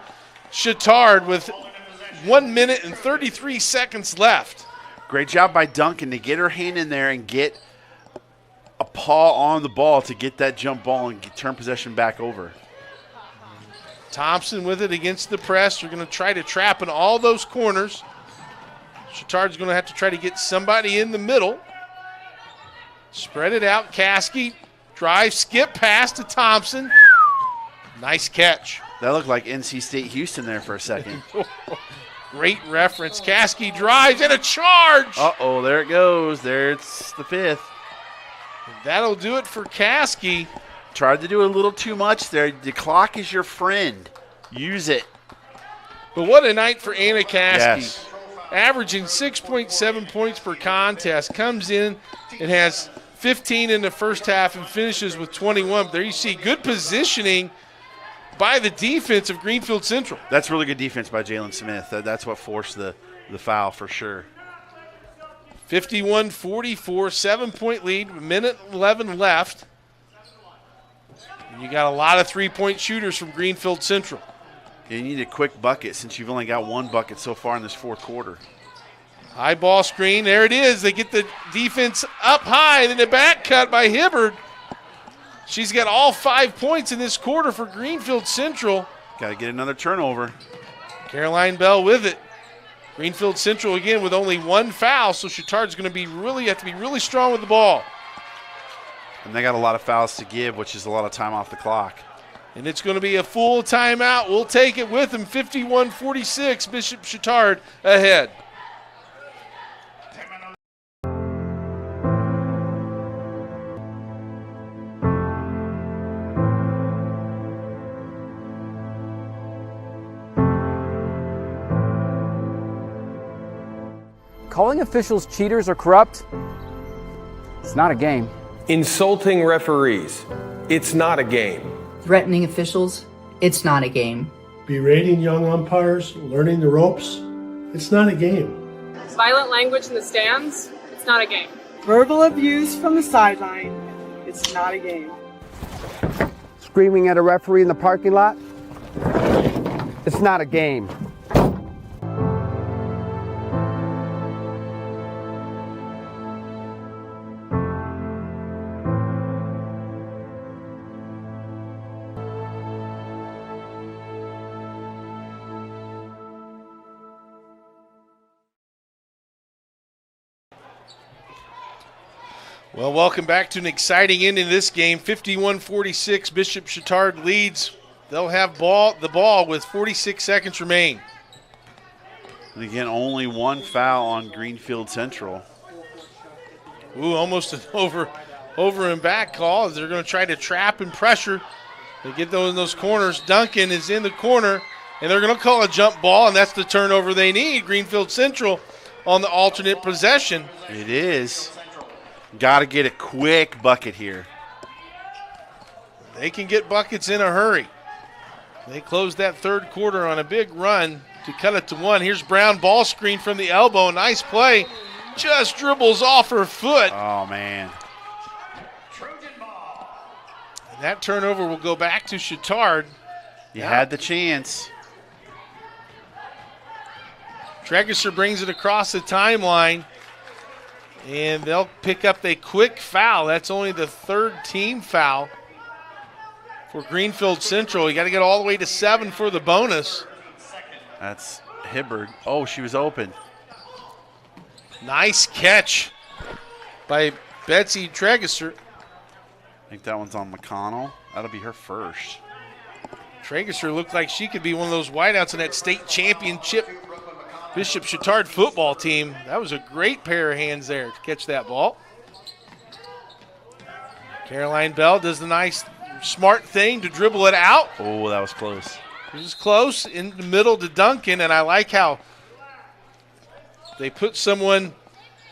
Chatard with 1 minute and 33 seconds left. Great job by Duncan to get her hand in there and get a paw on the ball to get that jump ball and turn possession back over. Thompson with it against the press. They're going to try to trap in all those corners. Chatard's going to have to try to get somebody in the middle. Spread it out. Caskey drive, skip pass to Thompson. Nice catch. That looked like NC State Houston there for a second. Great reference. Caskey drives and a charge. Uh-oh, there it goes. There's the 5th. That'll do it for Caskey. Tried to do a little too much there. The clock is your friend. Use it. But what a night for Anna Caskey. Yes. Averaging 6.7 points per contest. Comes in and has 15 in the first half and finishes with 21. There you see good positioning by the defense of Greenfield Central. That's really good defense by Jalen Smith. That's what forced the foul for sure. 51-44, 7-point lead, minute 11 left. And you got a lot of three-point shooters from Greenfield Central. You need a quick bucket since you've only got 1 bucket so far in this 4th quarter. High ball screen. There it is. They get the defense up high, and then the back cut by Hibbard. She's got all 5 points in this quarter for Greenfield Central. Got to get another turnover. Caroline Bell with it. Greenfield Central again with only 1 foul, so Chatard's going to have to be really strong with the ball. And they got a lot of fouls to give, which is a lot of time off the clock. And it's going to be a full timeout. We'll take it with them. 51-46, Bishop Chatard ahead. Calling officials cheaters or corrupt, it's not a game. Insulting referees, it's not a game. Threatening officials, it's not a game. Berating young umpires, learning the ropes, it's not a game. Violent language in the stands, it's not a game. Verbal abuse from the sideline, it's not a game. Screaming at a referee in the parking lot, it's not a game. Well, welcome back to an exciting end in this game. 51-46, Bishop Chatard leads. They'll have the ball with 46 seconds remain. And again, only 1 foul on Greenfield Central. Ooh, almost an over and back call as they're going to try to trap and pressure. They get those in those corners. Duncan is in the corner, and they're going to call a jump ball, and that's the turnover they need. Greenfield Central on the alternate possession. It is. Got to get a quick bucket here. They can get buckets in a hurry. They closed that 3rd quarter on a big run to cut it to 1. Here's Brown, ball screen from the elbow. Nice play. Just dribbles off her foot. Oh, man. That turnover will go back to Chatard. You had the chance. Tregeser brings it across the timeline, and they'll pick up a quick foul. That's only the third team foul for Greenfield Central. You got to get all the way to 7 for the bonus. That's Hibbard. Oh, she was open. Nice catch by Betsy Tregeser. I think that one's on McConnell. That'll be her first. Tregeser looked like she could be one of those wideouts in that state championship Bishop Chatard football team. That was a great pair of hands there to catch that ball. Caroline Bell does the nice, smart thing to dribble it out. Oh, that was close. It was close in the middle to Duncan, and I like how they put someone,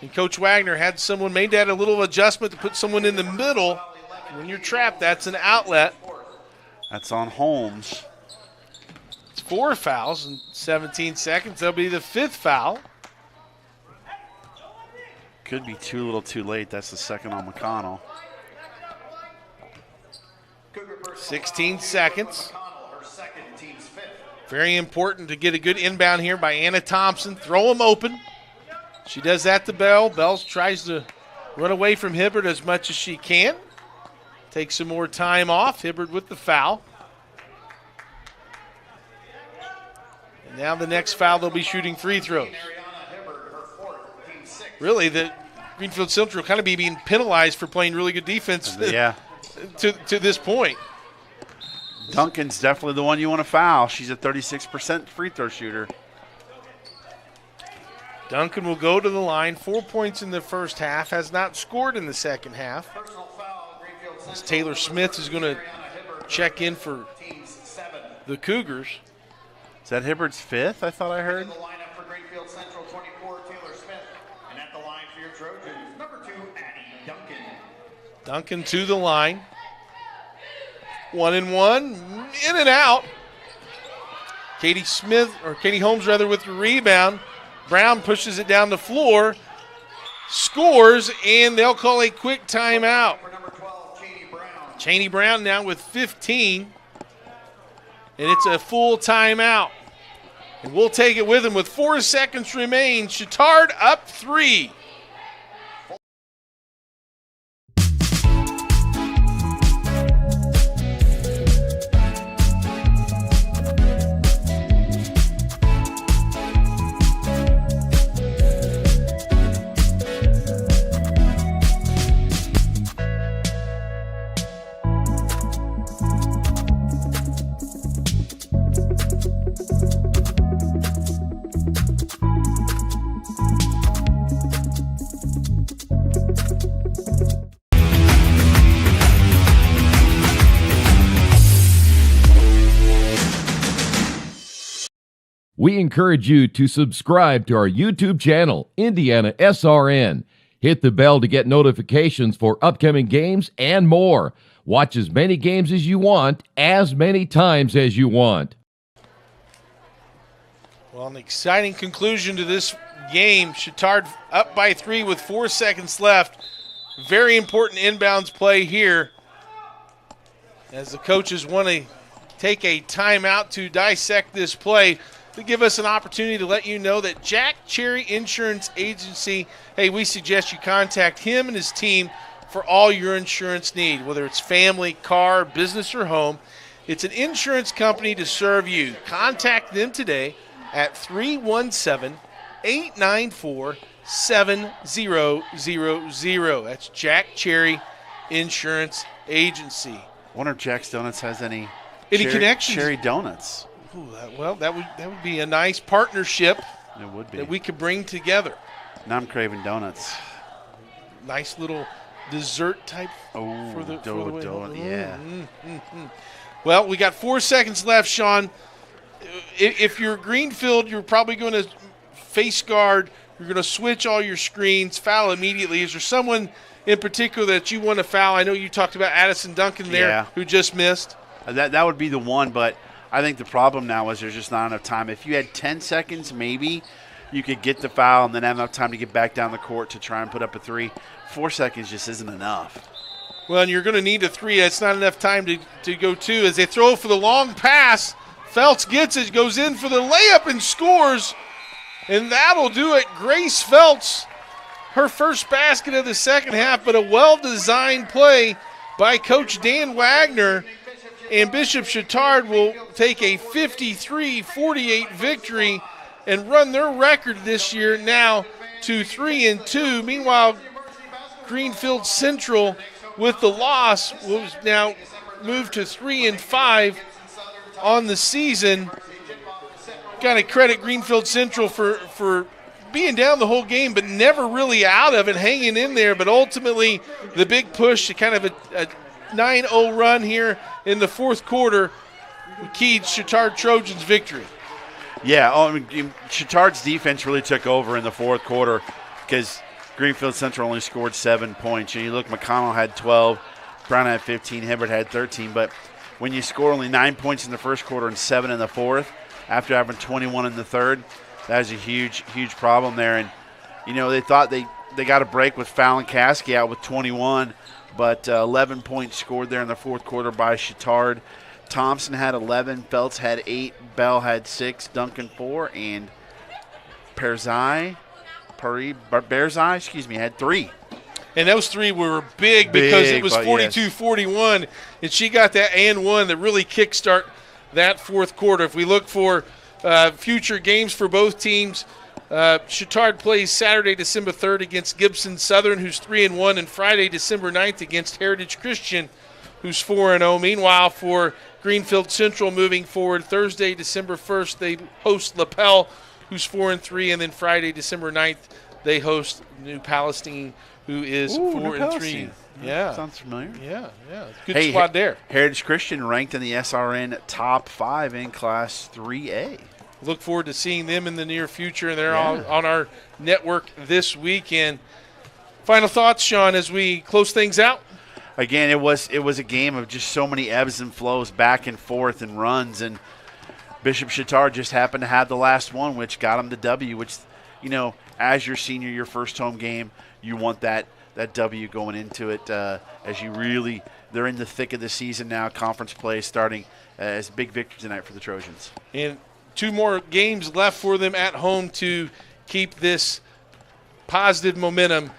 and Coach Wagner had someone, made that a little adjustment to put someone in the middle. When you're trapped, that's an outlet. That's on Holmes. It's 4 fouls in 17 seconds. That'll be the 5th foul. Could be too little too late. That's the second on McConnell. 16 seconds. Very important to get a good inbound here by Anna Thompson. Throw him open. She does that to Bell. Bell tries to run away from Hibbard as much as she can. Take some more time off. Hibbard with the foul. And now the next foul, they'll be shooting free throws. Really, the Greenfield Central kind of be being penalized for playing really good defense to this point. Duncan's definitely the one you want to foul. She's a 36% free throw shooter. Duncan will go to the line. 4 points in the first half. Has not scored in the second half. As Taylor Smith is going to check in for the Cougars. Is that Hibbard's 5th, I thought I heard? Duncan to the line. 1 and 1, in and out. Katie Holmes with the rebound. Brown pushes it down the floor, scores, and they'll call a quick timeout. Cheney Brown now with 15, and it's a full timeout. And we'll take it with him with 4 seconds remain. Chatard up 3. We encourage you to subscribe to our YouTube channel, IndianaSRN. Hit the bell to get notifications for upcoming games and more. Watch as many games as you want, as many times as you want. Well, an exciting conclusion to this game. Chatard up by 3 with 4 seconds left. Very important inbounds play here, as the coaches want to take a timeout to dissect this play, to give us an opportunity to let you know that Jack Cherry Insurance Agency, hey, we suggest you contact him and his team for all your insurance need, whether it's family, car, business, or home. It's an insurance company to serve you. Contact them today at 317-894-7000. That's Jack Cherry Insurance Agency. I wonder if Jack's Donuts has any connections? Cherry donuts. Ooh, that would be a nice partnership. It would be. That we could bring together. Now I'm craving donuts. Nice little dessert type for the donut. Yeah. Well, we got 4 seconds left, Sean. If you're Greenfield, you're probably going to face guard. You're going to switch all your screens, foul immediately. Is there someone in particular that you want to foul? I know you talked about Addison Duncan there, who just missed. That would be the one, but I think the problem now is there's just not enough time. If you had 10 seconds, maybe you could get the foul and then have enough time to get back down the court to try and put up a 3. 4 seconds just isn't enough. Well, and you're going to need a 3. That's not enough time to go 2. As they throw for the long pass, Feltz gets it, goes in for the layup and scores. And that'll do it. Grace Feltz, her first basket of the second half, but a well-designed play by Coach Dan Wagner. And Bishop Chatard will take a 53-48 victory and run their record this year now to 3-2. Meanwhile, Greenfield Central, with the loss, will now move to 3-5 on the season. Got to credit Greenfield Central for being down the whole game, but never really out of it, hanging in there. But ultimately, the big push, kind of a 9-0 run here in the fourth quarter, keyed Chatard Trojans' victory. Yeah, Chatard's defense really took over in the fourth quarter because Greenfield Central only scored 7 points. And you look, McConnell had 12, Brown had 15, Hibbert had 13. But when you score only 9 points in the first quarter and 7 in the fourth, after having 21 in the third, that was a huge, huge problem there. And, they thought they got a break with Fallon Caskey out with 21, but 11 points scored there in the fourth quarter by Chatard. Thompson had 11, Feltz had 8, Bell had 6, Duncan 4, and Berzai, had 3. And those 3 were big because it was 42-41, and she got that and one that really kickstart that fourth quarter. If we look for future games for both teams, Chatard plays Saturday, December 3rd against Gibson Southern, who's 3-1, and Friday, December 9th against Heritage Christian, who's 4-0. Meanwhile, for Greenfield Central moving forward, Thursday, December 1st, they host LaPel, who's 4-3, and then Friday, December 9th, they host New Palestine, who is 4-3. Yeah. Sounds familiar. Yeah. Good squad there. Heritage Christian ranked in the SRN top 5 in Class 3A. Look forward to seeing them in the near future, and they're on our network this weekend. Final thoughts, Sean, as we close things out? Again, it was a game of just so many ebbs and flows, back and forth and runs, and Bishop Chatard just happened to have the last one, which got them the W, which, as your senior, your first home game, you want that W going into it as they're in the thick of the season now, conference play starting as a big victory tonight for the Trojans. And 2 more games left for them at home to keep this positive momentum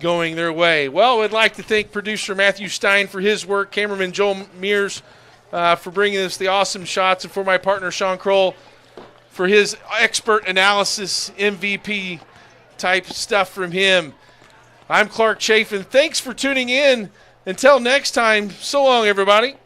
going their way. Well, I'd like to thank producer Matthew Stein for his work, cameraman Joel Mears for bringing us the awesome shots, and for my partner Sean Kroll for his expert analysis, MVP type stuff from him. I'm Clark Chafin. Thanks for tuning in. Until next time, so long, everybody.